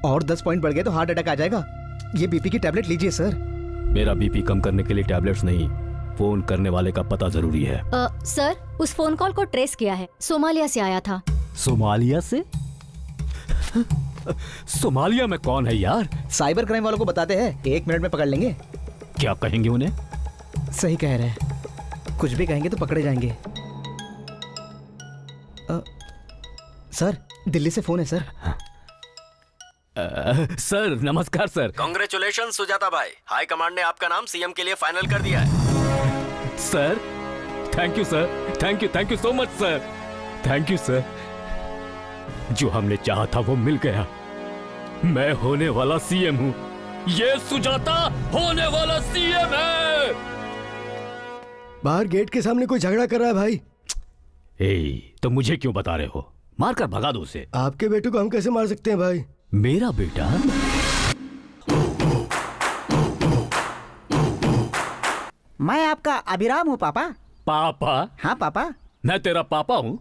और 10 पॉइंट बढ़ गए तो हार्ट अटैक आ जाएगा। ये बीपी की टैबलेट लीजिए सर। मेरा बीपी कम करने के लिए टैबलेट्स नहीं, फोन करने वाले का पता जरूरी है। सर, उस फोन कॉल को ट्रेस किया है, सोमालिया से आया था। सोमालिया से? सोमालिया में कौन है यार? साइबर क्राइम वालों को बताते हैं, 1 मिनट में पकड़ लेंगे। क्या कहेंगे उन्हें? सही कह रहे हैं, कुछ भी कहेंगे तो पकड़े जाएंगे। सर, दिल्ली से फोन है सर। सर नमस्कार सर। कांग्रेचुलेशन सुजाता भाई, हाई कमांड ने आपका नाम सीएम के लिए फाइनल कर दिया है। Sir thank you sir, thank you so much sir, thank you sir. जो हमने चाहा था वो मिल गया। मैं होने वाला सीएम हूँ, ये सुजाता होने वाला सीएम है। बाहर गेट के सामने कोई झगड़ा कर रहा है भाई। तो मुझे क्यों बता रहे हो? मार कर भगा दो उसे। आपके बेटे को हम कैसे मार सकते हैं भाई? मेरा बेटा? मैं आपका अभिराम हूँ पापा। पापा? हाँ पापा। मैं तेरा पापा हूँ?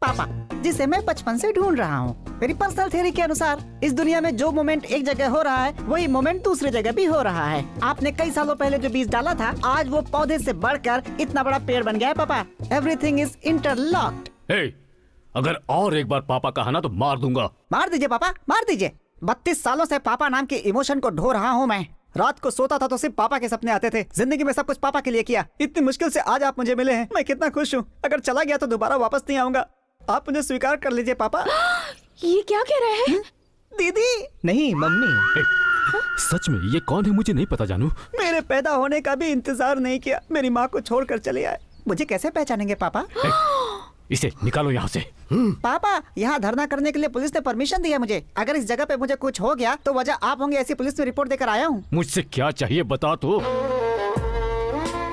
पापा जिसे मैं बचपन से ढूंढ रहा हूँ। मेरी पर्सनल थ्योरी के अनुसार इस दुनिया में जो मोमेंट एक जगह हो रहा है वही मोमेंट दूसरी जगह भी हो रहा है। आपने कई सालों पहले जो बीज डाला था आज वो पौधे से बढ़कर इतना बड़ा पेड़ बन गया है पापा। Everything is interlocked. अगर और एक बार पापा कहा ना तो मार दूंगा। मार दीजिए पापा, मार दीजिए। 32 सालों से पापा नाम के इमोशन को ढो रहा हूँ मैं। रात को सोता था तो सिर्फ पापा के सपने आते थे। जिंदगी में सब कुछ पापा के लिए किया। इतनी मुश्किल से आज आप मुझे मिले हैं, मैं कितना खुश हूँ। अगर चला गया तो दोबारा वापस नहीं आऊंगा। आप मुझे स्वीकार कर लीजिए पापा। ये क्या कह रहे हैं? दीदी? नहीं मम्मी। सच में ये कौन है मुझे नहीं पता जानू। मेरे पैदा होने का भी इंतजार नहीं किया, मेरी माँ को छोड़कर चले आए। मुझे कैसे पहचानेंगे पापा? इसे निकालो यहाँ से। पापा, यहाँ धरना करने के लिए पुलिस ने परमिशन दी है मुझे। अगर इस जगह पे मुझे कुछ हो गया तो वजह आप होंगे, ऐसी पुलिस में रिपोर्ट देकर आया हूँ। मुझसे क्या चाहिए बता तो।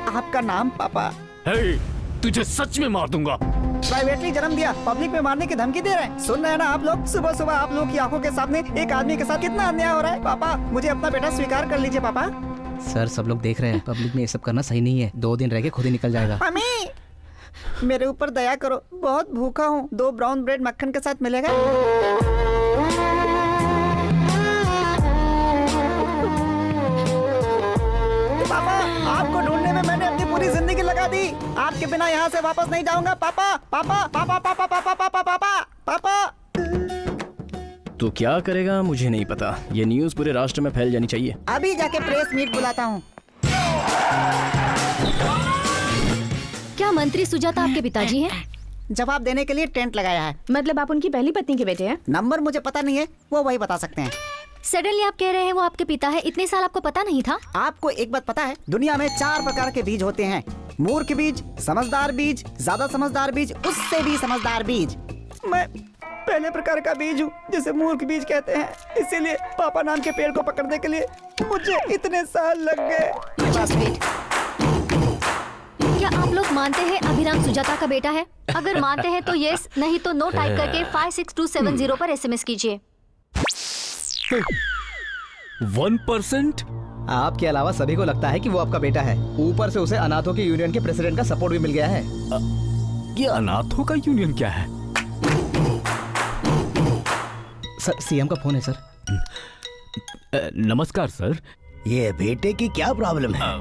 आपका नाम पापा। हे, तुझे सच में मार दूंगा। प्राइवेटली जन्म दिया, पब्लिक में मारने की धमकी दे रहे हैं। सुन रहे हैं ना आप लोग? सुबह सुबह आप लोग की आंखों के सामने एक आदमी के साथ कितना अन्याय हो रहा है। पापा, मुझे अपना बेटा स्वीकार कर लीजिए पापा। सर सब लोग देख रहे हैं, पब्लिक में ये सब करना सही नहीं है। 2 दिन रह के खुद ही निकल जाएगा। मम्मी, मेरे ऊपर दया करो, बहुत भूखा हूँ। 2 ब्राउन ब्रेड मक्खन के साथ मिलेगा? पापा, आपको ढूंढने में मैंने अपनी पूरी जिंदगी लगा दी। आपके बिना यहाँ से वापस नहीं जाऊंगा। पापा पापा पापा पापा पापा पापा पापा पापा। तू क्या करेगा मुझे नहीं पता। ये न्यूज़ पूरे राष्ट्र में फैल जानी चाहिए। अभी जाके प्रेस मीट बुलाता हूँ। क्या मंत्री सुजाता आपके पिताजी हैं? जवाब देने के लिए टेंट लगाया है। मतलब आप उनकी पहली पत्नी के बेटे हैं? नंबर मुझे पता नहीं है, वो वही बता सकते हैं। सडनली आप कह रहे हैं वो आपके पिता है, इतने साल आपको पता नहीं था? आपको एक बात पता है, दुनिया में 4 प्रकार के बीज होते हैं। मूर्ख बीज, समझदार बीज, ज्यादा समझदार बीज, उससे भी समझदार बीज। मैं पहले प्रकार का बीज हूँ, जिसे मूर्ख बीज कहते हैं। इसीलिए पापा नाम के पेड़ को पकड़ने के लिए मुझे इतने साल लग गए। क्या आप लोग मानते हैं अभिराम सुजाता का बेटा है? अगर मानते हैं तो यस, नहीं तो नो टाइप करके 56270 पर SMS कीजिए। 1%? आपके अलावा सभी को लगता है कि वो आपका बेटा है। ऊपर से उसे अनाथों के यूनियन के प्रेसिडेंट का सपोर्ट भी मिल गया है। ये अनाथों का यूनियन क्या है? सर सीएम का फोन है सर। नमस्कार सर। ये बेटे की क्या प्रॉब्लम है?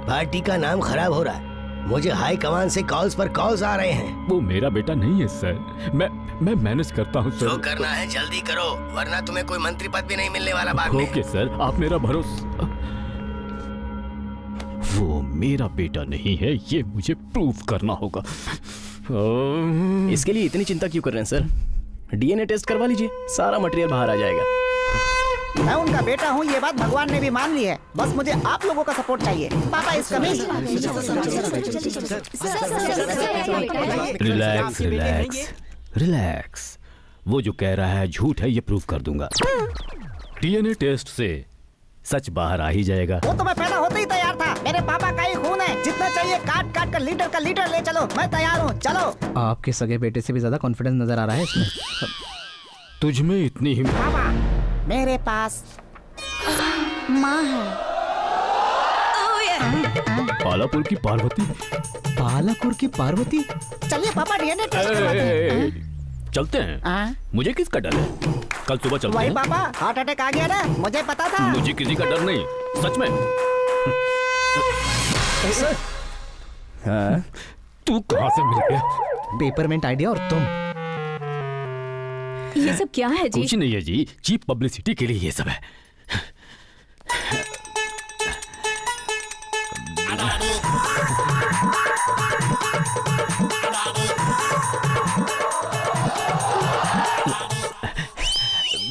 पार्टी का नाम खराब हो रहा है। मुझे हाई कमान से कॉल्स पर कॉल्स आ रहे हैं। वो मेरा बेटा नहीं है सर। मैं मैनेज करता हूँ सर। जो करना है जल्दी करो, वरना तुम्हें कोई मंत्री पद भी नहीं मिलने वाला बाद में। ओके सर, आप मेरा भरोसा। वो मेरा बेटा नहीं है, ये मुझे प्रूव करना होगा। इसके लिए इतनी चिंता क्यों कर रहे हैं सर? डीएनए टेस्ट करवा लीजिए, सारा मटेरियल बाहर आ जाएगा। मैं उनका बेटा हूँ, ये बात भगवान ने भी मान ली है। बस मुझे आप लोगों का सपोर्ट चाहिए। पापा इस कमीज। Relax relax relax. वो जो कह रहा है झूठ है, ये प्रूव कर दूंगा। डीएनए टेस्ट से सच बाहर आ ही जाएगा। वो तो मैं पैदा होते ही तैयार था। मेरे पापा का ही खून है। जितना चाहिए काट काट कर लीटर का लीटर ले चलो, मैं तैयार हूँ। चलो। आपके सगे बेटे से भी ज्यादा कॉन्फिडेंस नजर आ रहा है इसमें। तुझ में इतनी हिम्मत? पापा, मेरे पास माँ है। पालापुर की पार्वती। पालापुर की पार्वती? चलिए पापा, डीएनए टेस्ट करवाते हैं। चलते हैं। मुझे किसका डर है? कल सुबह चलते वही हैं। पापा, हार्ट अटैक आ गया ना, मुझे पता था। मुझे किसी का डर नहीं, सच में। हाँ? तू कहाँ से मिल गया? पेपरमेंट आइडिया और तुम। ये सब क्या है जी? कुछ नहीं है जी, चीप पब्लिसिटी के लिए ये सब है।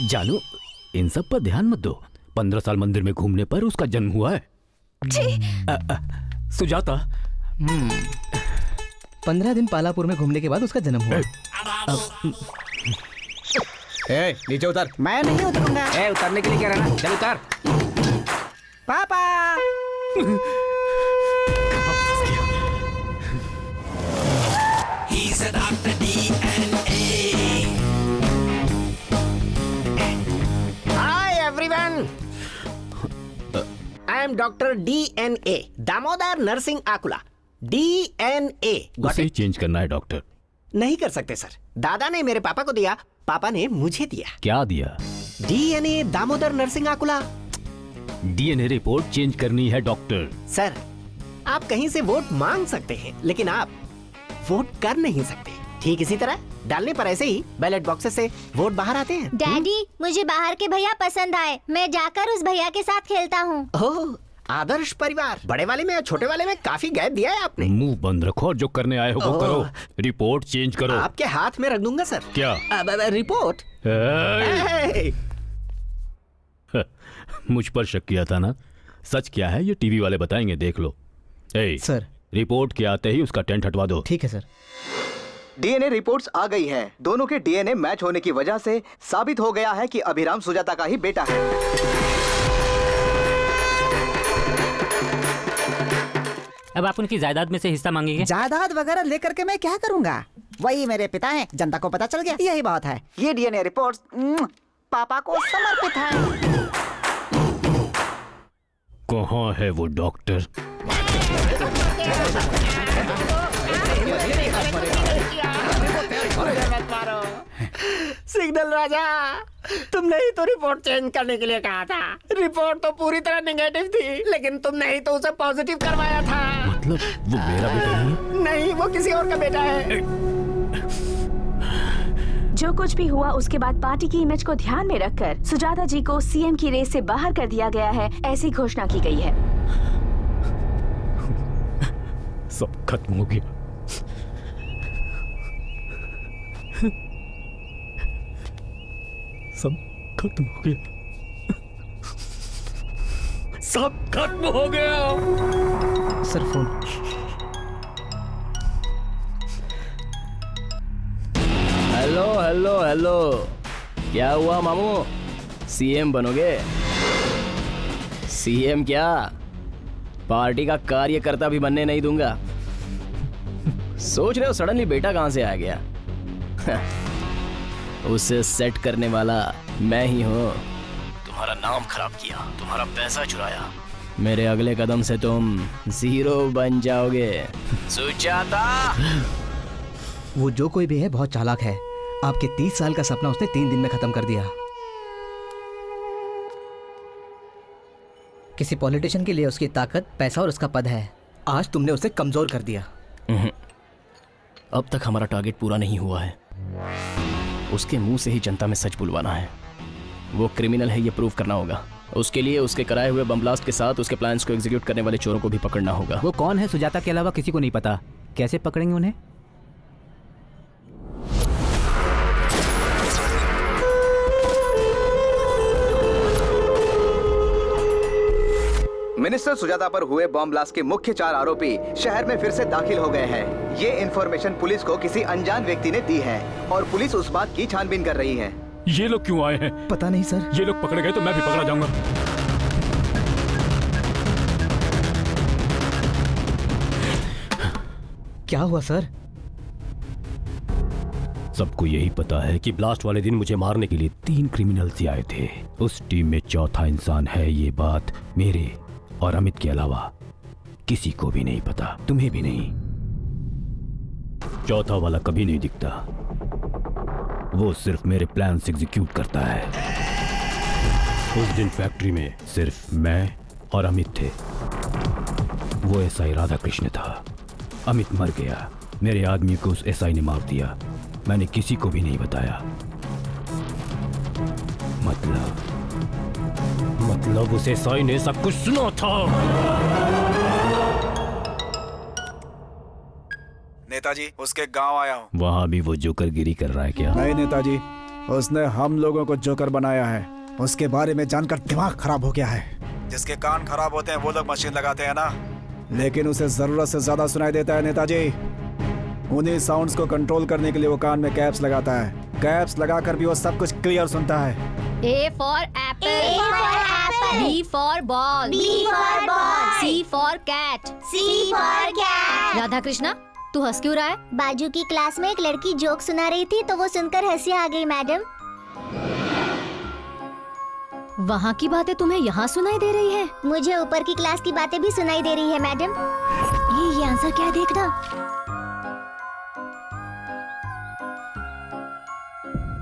जानू, इन सब पर ध्यान मत दो। 15 साल मंदिर में घूमने पर उसका जन्म हुआ है। सुजाता। 15 दिन पालापुर में घूमने के बाद उसका जन्म हुआ। नीचे उतर। मैं नहीं उतरूंगा। उतरने के लिए कह रहा ना, चल उतर। पापा। Hi everyone, I am doctor DNA, Damodar Narasimha Akula. DNA उसे ही चेंज करना है डॉक्टर। नहीं कर सकते सर। दादा ने मेरे पापा को दिया, पापा ने मुझे दिया। क्या दिया? DNA Damodar Narasimha आकुला। DNA report change करनी है डॉक्टर। सर, आप कहीं से वोट मांग सकते हैं, लेकिन आप वोट कर नहीं सकते। ठीक इसी तरह डालने पर ऐसे ही बैलेट बॉक्सेस से वोट बाहर आते हैं। डैडी, मुझे बाहर के भैया पसंद आए, मैं जाकर उस भैया के साथ खेलता हूँ। ओह, आदर्श परिवार। बड़े वाले में और छोटे वाले में काफी गैप दिया है आपने। मुंह बंद रखो और जो करने आए हो वो करो। रिपोर्ट चेंज करो। आपके हाथ में रख दूंगा सर। क्या? रिपोर्ट। मुझ पर शक किया था ना? सच क्या है ये टीवी वाले बताएंगे, देख लो। ए सर, रिपोर्ट के आते ही उसका टेंट हटवा दो। ठीक है सर। डीएनए रिपोर्ट्स आ गई हैं। दोनों के डीएनए मैच होने की वजह से साबित हो गया है कि अभिराम सुजाता का ही बेटा है। अब आप उनकी जायदाद में से हिस्सा मांगेंगे? जायदाद वगैरह लेकर के मैं क्या करूंगा? वही मेरे पिता हैं, जनता को पता चल गया, यही बात है। ये डीएनए रिपोर्ट्स पापा को समर्पित है। कहाँ है वो डॉक्टर? सिग्नल राजा, तुमने ही तो रिपोर्ट चेंज करने के लिए कहा था। रिपोर्ट तो पूरी तरह नेगेटिव थी, लेकिन तुमने ही तो उसे पॉजिटिव करवाया था। मतलब वो मेरा बेटा नहीं है? नहीं, वो किसी और का बेटा है। जो कुछ भी हुआ उसके बाद पार्टी की इमेज को ध्यान में रखकर सुजाता जी को सीएम की रेस से बाहर कर दिया गया है, ऐसी घोषणा की गई है। सब खत्म हो गया। सब खत्म हो गया। सब खत्म हो गया। Sir phone. Hello hello hello, क्या हुआ मामू? सीएम बनोगे? सीएम क्या, पार्टी का कार्यकर्ता भी बनने नहीं दूंगा। सोच रहे हो सडनली बेटा कहां से आ गया? उसे सेट करने वाला मैं ही हूं। तुम्हारा नाम खराब किया, तुम्हारा पैसा चुराया, मेरे अगले कदम से तुम जीरो बन जाओगे। सुजाता! वो जो कोई भी है बहुत चालाक है। आपके 30 साल का सपना उसने 3 दिन में खत्म कर दिया। किसी पॉलिटिशियन के लिए उसकी ताकत पैसा और उसका पद है। आज तुमने उसे कमजोर कर दिया। अब तक हमारा टारगेट पूरा नहीं हुआ है। उसके मुंह से ही जनता में सच बुलवाना है। वो क्रिमिनल है ये प्रूव करना होगा। उसके लिए उसके कराए हुए बम ब्लास्ट के साथ उसके प्लान्स को एग्जीक्यूट करने वाले चोरों को भी पकड़ना होगा। वो कौन है सुजाता के अलावा किसी को नहीं पता। कैसे पकड़ेंगे उन्हें? मिनिस्टर सुजाता पर हुए बॉम्ब ब्लास्ट के मुख्य 4 आरोपी शहर में फिर से दाखिल हो गए हैं। ये इन्फॉर्मेशन पुलिस को किसी अनजान व्यक्ति ने दी है और पुलिस उस बात की छानबीन कर रही है। ये लोग क्यों आए हैं? पता नहीं सर। ये लोग पकड़े गए तो मैं भी पकड़ा जाऊंगा। क्या हुआ सर? सबको यही पता है कि ब्लास्ट वाले दिन मुझे मारने के लिए 3 क्रिमिनल्स ही आए थे। उस टीम में चौथा इंसान है, ये बात मेरे और अमित के अलावा किसी को भी नहीं पता, तुम्हें भी नहीं। चौथा वाला कभी नहीं दिखता, वो सिर्फ मेरे प्लान से एग्जीक्यूट करता है। उस दिन फैक्ट्री में सिर्फ मैं और अमित थे। वो एसआई राधा कृष्ण था। अमित मर गया, मेरे आदमी को उस एसआई ने मार दिया। मैंने किसी को भी नहीं बताया। मतलब उस एसआई ने सब कुछ सुना था। नेताजी, उसके गांव आया हूँ। वहाँ भी वो जोकर गिरी कर रहा है क्या? नहीं नेताजी, उसने हम लोगों को जोकर बनाया है। उसके बारे में जानकर दिमाग खराब हो गया है। जिसके कान खराब होते हैं वो लोग मशीन लगाते हैं ना, लेकिन उसे जरूरत से ज्यादा सुनाई देता है नेताजी। उन्हीं साउंड्स को कंट्रोल करने के लिए वो कान में कैप्स लगाता है। कैप्स लगाकर भी वो सब कुछ क्लियर सुनता है। A for apple, B for ball, C for cat, Radha Krishna, तू हंस क्यों रहा है? बाजू की क्लास में एक लड़की जोक सुना रही थी तो वो सुनकर हंसी आ गई मैडम। वहाँ की बातें तुम्हें यहाँ सुनाई दे रही है? मुझे ऊपर की क्लास की बातें भी सुनाई दे रही है मैडम। ये आंसर क्या है देखना।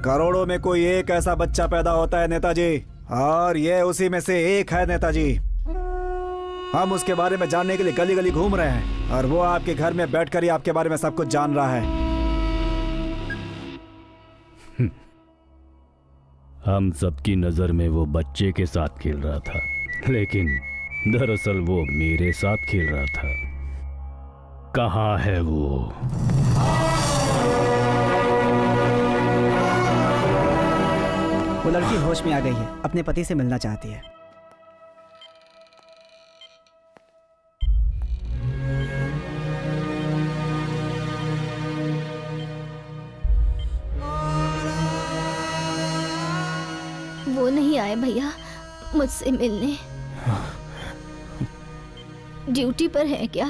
करोड़ों में कोई एक ऐसा बच्चा पैदा होता है नेताजी, और ये उसी में से एक है नेताजी। हम उसके बारे में जानने के लिए गली गली घूम रहे हैं और वो आपके घर में बैठकर ही आपके बारे में सब कुछ जान रहा है। हम सबकी नजर में वो बच्चे के साथ खेल रहा था, लेकिन दरअसल वो मेरे साथ खेल रहा था। कहाँ है वो? वो लड़की होश में आ गई है, अपने पति से मिलना चाहती है। वो नहीं आए भैया मुझसे मिलने। ड्यूटी पर है क्या?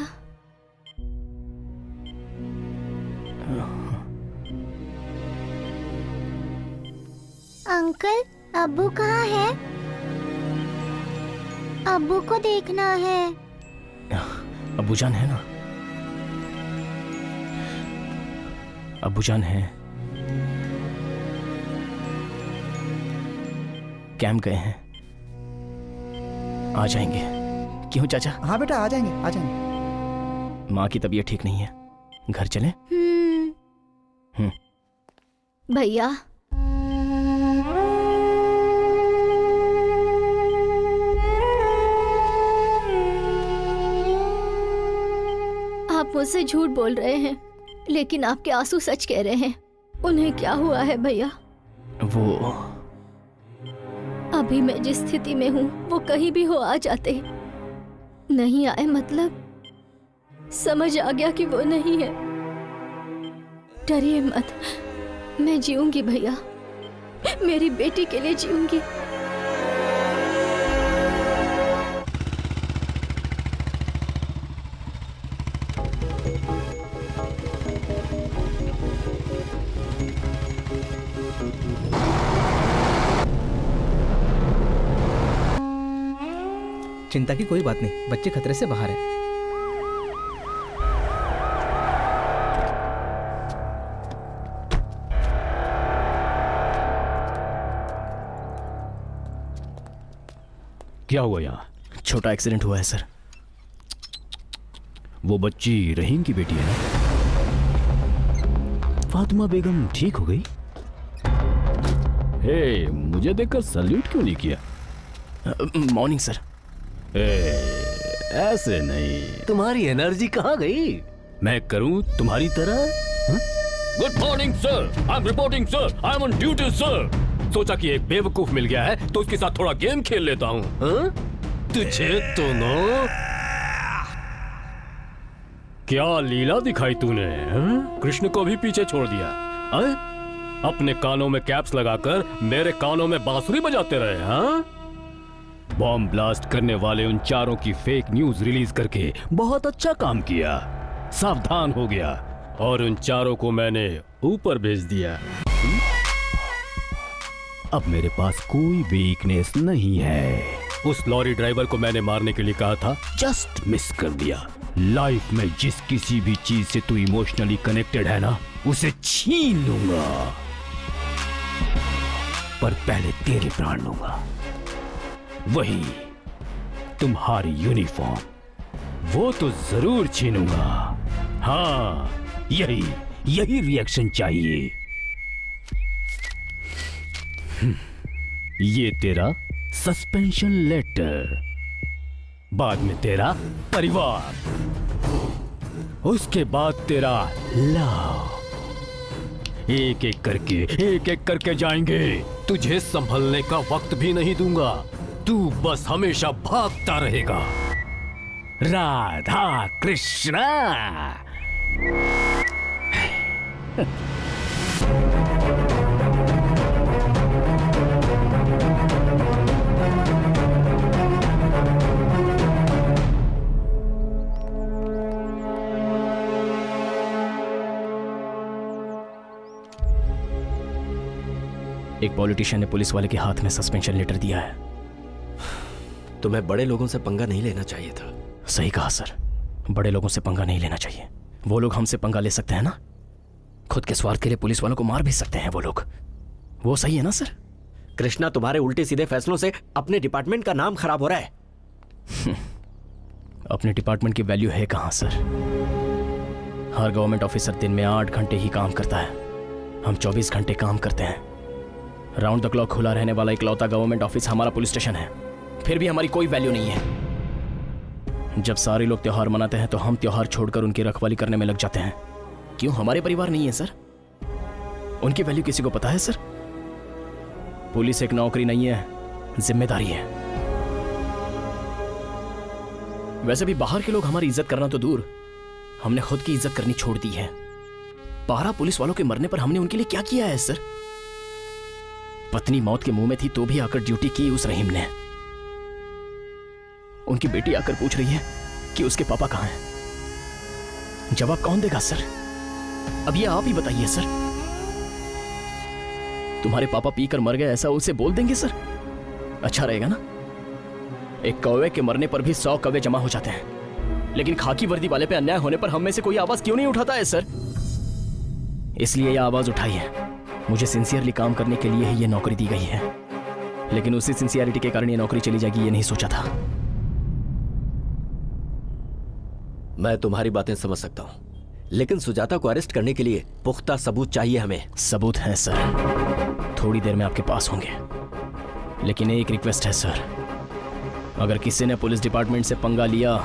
अंकल, अब्बू कहाँ है? अब्बू को देखना है। अब्बूजान है ना? अब्बूजान है। कैंप गए हैं, आ जाएंगे। क्यों चाचा? हाँ बेटा, आ जाएंगे आ जाएंगे। माँ की तबीयत ठीक नहीं है, घर चले? भैया आप मुझसे झूठ बोल रहे हैं, लेकिन आपके आंसू सच कह रहे हैं। उन्हें क्या हुआ है भैया? वो अभी मैं जिस स्थिति में हूँ वो कहीं भी हो आ जाते। नहीं आए मतलब समझ आ गया कि वो नहीं है। डरिए मत, मैं जीऊंगी भैया, मेरी बेटी के लिए जीऊंगी। चिंता की कोई बात नहीं, बच्चे खतरे से बाहर है। क्या हुआ यहाँ? छोटा एक्सीडेंट हुआ है सर। वो बच्ची रहीम की बेटी है ना? फातिमा बेगम ठीक हो गई? हे, मुझे देखकर सल्यूट क्यों नहीं किया? Morning sir. ऐसे नहीं। तुम्हारी एनर्जी कहाँ गई? मैं करूं तुम्हारी तरह? Good morning sir, I am reporting sir, I am on duty sir. सोचा कि एक बेवकूफ मिल गया है तो उसके साथ थोड़ा गेम खेल लेता हूं। तुझे तो नो क्या लीला दिखाई तूने? कृष्ण को भी पीछे छोड़ दिया। अपने कानों में कैप्स लगाकर मेरे कानों में बांसुरी बजाते रहे। हाँ, बॉम्ब ब्लास्ट करने वाले उन चारों की फेक न्यूज रिलीज करके बहुत अच्छा काम किया। सावधान हो गया और उन चारों को मैंने ऊपर भेज दिया। अब मेरे पास कोई वीकनेस नहीं है। उस लॉरी ड्राइवर को मैंने मारने के लिए कहा था, जस्ट मिस कर दिया। लाइफ में जिस किसी भी चीज से तू इमोशनली कनेक्टेड है ना, उसे छीन लूंगा, पर पहले तेरे प्राण लूंगा। वही तुम्हारी यूनिफॉर्म, वो तो जरूर छीनूंगा। हाँ, यही रिएक्शन चाहिए। ये तेरा सस्पेंशन लेटर, बाद में तेरा परिवार, उसके बाद तेरा लव। एक एक करके जाएंगे। तुझे संभलने का वक्त भी नहीं दूंगा। तू बस हमेशा भागता रहेगा। राधा कृष्णा। एक पॉलिटिशियन ने पुलिस वाले के हाथ में सस्पेंशन लेटर दिया है। तुम्हें बड़े लोगों से पंगा नहीं लेना चाहिए था। सही कहा सर, बड़े लोगों से पंगा नहीं लेना चाहिए। वो लोग हमसे पंगा ले सकते हैं ना, खुद के स्वार्थ के लिए पुलिस वालों को मार भी सकते हैं वो लोग। वो सही है ना सर? कृष्णा, तुम्हारे उल्टे सीधे फैसलों से अपने डिपार्टमेंट का नाम खराब हो रहा है। अपने डिपार्टमेंट की वैल्यू है कहां सर? हर गवर्नमेंट ऑफिसर दिन में 8 घंटे ही काम करता है, हम 24 घंटे काम करते हैं। राउंड द क्लॉक खुला रहने वाला इकलौता गवर्नमेंट ऑफिस हमारा पुलिस स्टेशन है, फिर भी हमारी कोई वैल्यू नहीं है। जब सारे लोग त्योहार मनाते हैं तो हम त्योहार छोड़कर उनकी रखवाली करने में लग जाते हैं। क्यों, हमारे परिवार नहीं है सर? उनकी वैल्यू किसी को पता है सर? पुलिस एक नौकरी नहीं है, जिम्मेदारी है। वैसे भी बाहर के लोग हमारी इज्जत करना तो दूर, हमने खुद की इज्जत करनी छोड़ दी है। 12 पुलिस वालों के मरने पर हमने उनके लिए क्या किया है सर? पत्नी मौत के मुंह में थी तो भी आकर ड्यूटी की उस रहीम ने। उनकी बेटी आकर पूछ रही है कि उसके पापा कहां हैं। जवाब कौन देगा सर? अब ये आप ही बताइए सर। तुम्हारे पापा पीकर मर गए ऐसा उसे बोल देंगे सर? अच्छा रहेगा ना? एक कौवे के मरने पर भी 100 कौवे जमा हो जाते हैं, लेकिन खाकी वर्दी वाले पे अन्याय होने पर हम में से कोई आवाज क्यों नहीं उठाता है सर? इसलिए यह आवाज उठाई है। मुझे सिंसियरली काम करने के लिए ही यह नौकरी दी गई है, लेकिन उसी सिंसियरिटी के कारण यह नौकरी चली जाएगी ये नहीं सोचा था। मैं तुम्हारी बातें समझ सकता हूं, लेकिन सुजाता को अरेस्ट करने के लिए पुख्ता सबूत चाहिए हमें। सबूत है सर, थोड़ी देर में आपके पास होंगे, लेकिन एक रिक्वेस्ट है सर। अगर किसी ने पुलिस डिपार्टमेंट से पंगा लिया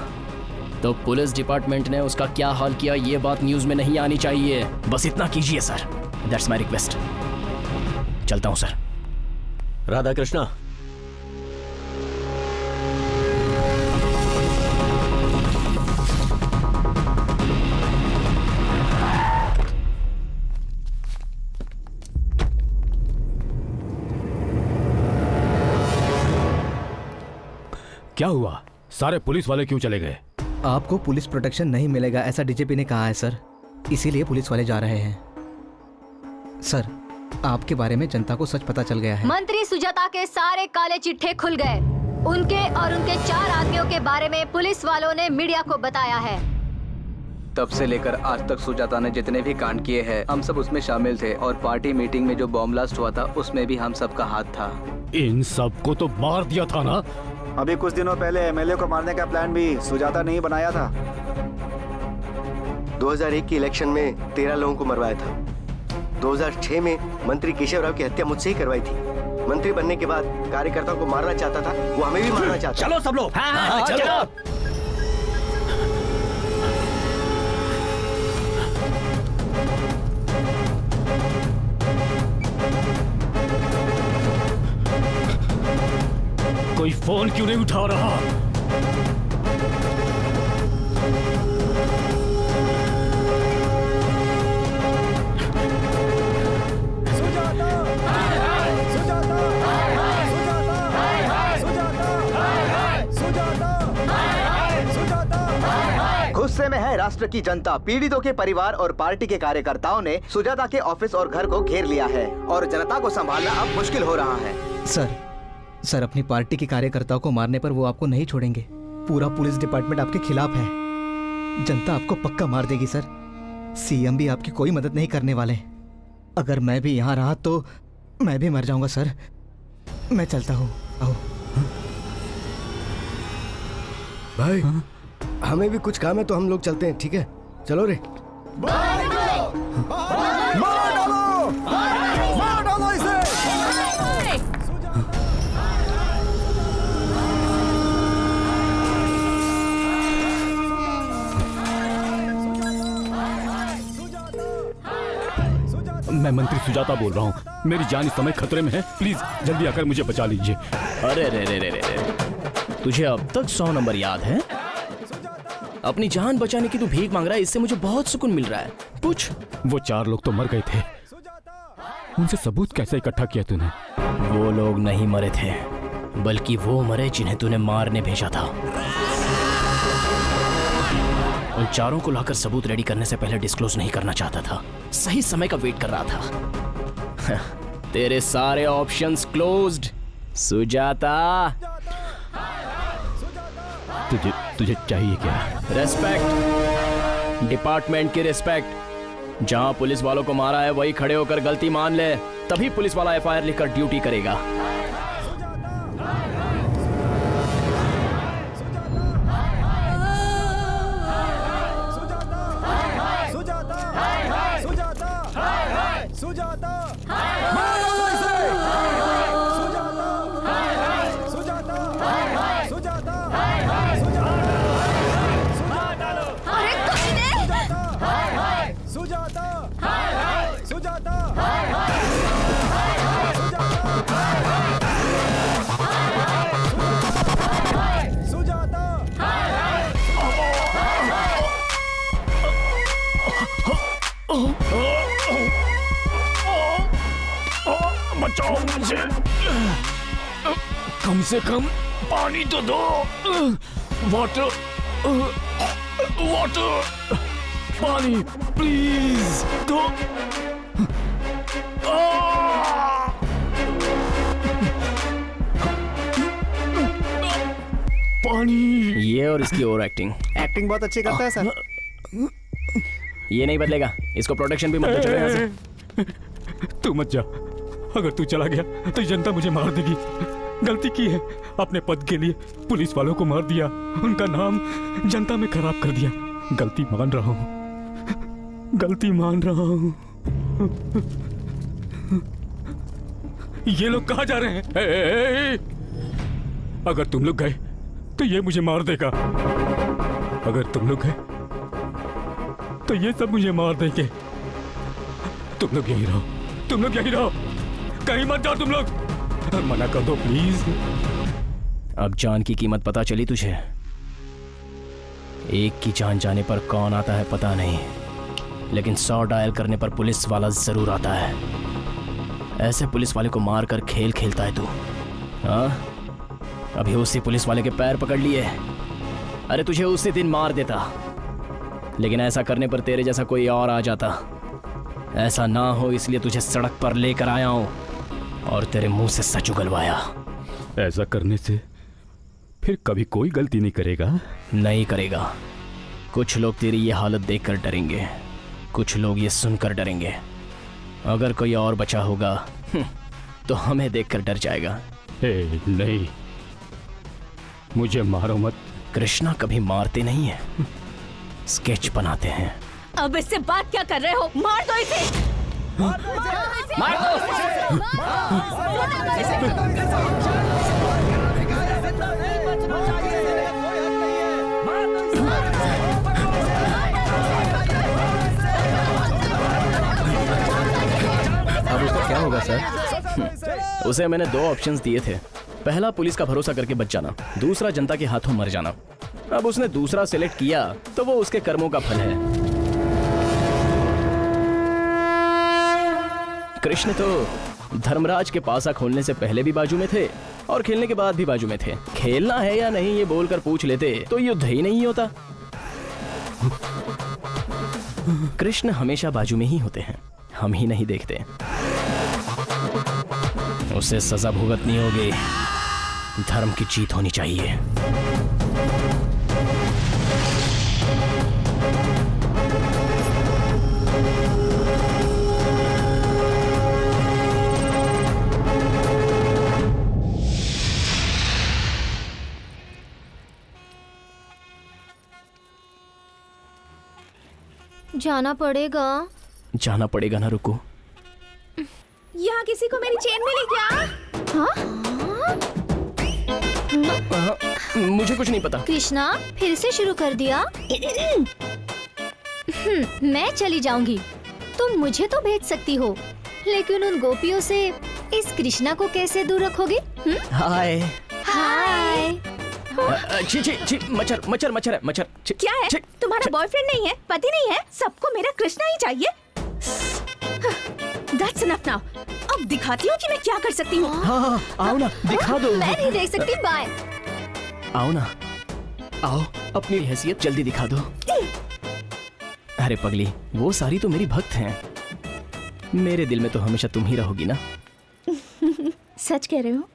तो पुलिस डिपार्टमेंट ने उसका क्या हाल किया ये बात न्यूज में नहीं आनी चाहिए। बस इतना कीजिए सर, दैट्स माय रिक्वेस्ट। चलता हूं सर। राधा कृष्णा, क्या हुआ? सारे पुलिस वाले क्यों चले गए? आपको पुलिस प्रोटेक्शन नहीं मिलेगा ऐसा डीजीपी ने कहा है सर, इसीलिए पुलिस वाले जा रहे हैं। सर, आपके बारे में जनता को सच पता चल गया है। मंत्री सुजाता के सारे काले चिट्ठे खुल गए। उनके और उनके 4 आदमियों के बारे में पुलिस वालों ने मीडिया को बताया है। तब से लेकर आज तक सुजाता ने जितने भी कांड किए हैं हम सब उसमें शामिल थे, और पार्टी मीटिंग में जो बॉम्ब ब्लास्ट हुआ था उसमें भी हम सबका हाथ था। इन सबको तो मार दिया था ना? अभी कुछ दिनों पहले एमएलए को मारने का प्लान भी सुजाता ने ही बनाया था। 2001 की इलेक्शन में 13 लोगों को मरवाया था। 2006 में मंत्री केशव राव की हत्या मुझसे ही करवाई थी। मंत्री बनने के बाद कार्यकर्ताओं को मारना चाहता था, वो हमें भी मारना चाहता। चलो सब लोग। हाँ, चलो। कोई फोन क्यों नहीं उठा रहा? गुस्से में है राष्ट्र की जनता। पीड़ितों के परिवार और पार्टी के कार्यकर्ताओं ने सुजाता के ऑफिस और घर को घेर लिया है और जनता को संभालना अब मुश्किल हो रहा है। सर अपनी पार्टी के कार्यकर्ताओं को मारने पर वो आपको नहीं छोड़ेंगे। पूरा पुलिस डिपार्टमेंट आपके खिलाफ है। जनता आपको पक्का मार देगी सर। सीएम भी आपकी कोई मदद नहीं करने वाले। अगर मैं भी यहाँ रहा तो मैं भी मर जाऊंगा सर। मैं चलता हूँ। आओ भाई, हमें भी कुछ काम है तो हम लोग चलते हैं, ठीक है? चलो रे। मैं मंत्री सुजाता बोल रहा हूँ। मेरी जान इस समय खतरे में है। प्लीज जल्दी आकर मुझे बचा लीजिए। अरे रे रे रे रे तुझे अब तक 100 नंबर याद है? अपनी जान बचाने की तू भीख मांग रहा है, इससे मुझे बहुत सुकून मिल रहा है। पूछ। वो 4 लोग तो मर गए थे, उनसे सबूत कैसे इकट्ठा किया तूने? वो लोग नहीं मरे थे, बल्कि वो मरे जिन्हें तूने मारने भेजा था। उन चारों को लाकर सबूत रेडी करने से पहले डिस्क्लोज नहीं करना चाहता था। सही समय का वेट कर रहा था। तेरे सारे ऑप्शंस क्लोज्ड सुजाता। तुझे चाहिए क्या? रेस्पेक्ट, डिपार्टमेंट की रेस्पेक्ट। जहां पुलिस वालों को मारा है वही खड़े होकर गलती मान ले, तभी पुलिस वाला एफआईआर लिखकर ड्यूटी करेगा। सुजाता बचाओ मुझे, कम से कम पानी तो दो। वाटर, वाटर, पानी प्लीज दो। पानी। ये और इसकी ओवर एक्टिंग। एक्टिंग बहुत अच्छी करता है सर। ये नहीं बदलेगा, इसको प्रोटेक्शन भी मत दो, चलो यहाँ से। तू मत जा, अगर तू चला गया तो जनता मुझे मार देगी। गलती की है, अपने पद के लिए पुलिस वालों को मार दिया, उनका नाम जनता में खराब कर दिया। गलती मान रहा हूँ, गलती मान रहा हूँ। ये लोग कहाँ जा रहे हैं? अगर तुम लोग गए तो ये मुझे मार देगा, अगर तुम लोग गए तो ये सब मुझे मार देंगे। तुम लोग यही रहो, तुम लोग यही रहो, कहीं मत जाओ तुम लोग। मना कर दो प्लीज। अब जान की कीमत पता चली तुझे। एक की जान जाने पर कौन आता है पता नहीं, लेकिन 100 डायल करने पर पुलिस वाला जरूर आता है। ऐसे पुलिस वाले को मार कर खेल खेलता है तू? हाँ, अभी उसी पुलिस वाले के पैर पकड़ लिए। अरे तुझे उसी दिन मार देता, लेकिन ऐसा करने पर तेरे जैसा कोई और आ जाता। ऐसा ना हो इसलिए तुझे सड़क पर लेकर आया हूं और तेरे मुंह से सच उगलवाया। ऐसा करने से फिर कभी कोई गलती नहीं करेगा? नहीं करेगा। कुछ लोग तेरी ये हालत देखकर डरेंगे, कुछ लोग ये सुनकर डरेंगे। अगर कोई और बचा होगा तो हमें देखकर डर जाएगा। नहीं, मुझे मारो मत। कृष्णा कभी मारते नहीं है, स्केच बनाते हैं। अब इससे बात क्या कर रहे हो? मार दो इसे। मार दो इसे। मार दो अब उसका क्या होगा सर? उसे मैंने 2 ऑप्शंस दिए थे। पहला पुलिस का भरोसा करके बच जाना, दूसरा जनता के हाथों मर जाना। अब उसने दूसरा सिलेक्ट किया तो वो उसके कर्मों का फल है। कृष्ण तो धर्मराज के पासा खोलने से पहले भी बाजू में थे और खेलने के बाद भी बाजू में थे। खेलना है या नहीं ये बोलकर पूछ लेते तो युद्ध ही नहीं होता। कृष्ण हमेशा बाजू में ही होते हैं, हम ही नहीं देखते। उसे सजा भुगतनी होगी, धर्म की जीत होनी चाहिए। जाना पड़ेगा। जाना पड़ेगा ना, रुको। यहाँ किसी को मेरी चेन मिली क्या? हाँ? मुझे कुछ नहीं पता। कृष्णा फिर से शुरू कर दिया। मैं चली जाऊंगी, तुम मुझे तो भेज सकती हो, लेकिन उन गोपियों से इस कृष्णा को कैसे दूर रखोगे? हाय हाय। छी छी छी, मच्छर मच्छर मच्छर है, मच्छर। क्या है? तुम्हारा बॉयफ्रेंड नहीं है, पति नहीं है, सबको मेरा कृष्णा ही चाहिए। That's enough now. अब दिखाती हूँ कि मैं क्या कर सकती हूँ। हाँ, आओ ना, दिखा दो। मैं नहीं देख सकती, बाय। आओ ना, आओ, अपनी हैसियत जल्दी दिखा दो। अरे पगली, वो सारी तो मेरी भक्त हैं। मेरे दिल में तो हमेशा तुम ही रहोगी ना। सच कह रहे हो?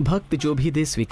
भक्त जो भी दे स्वीकार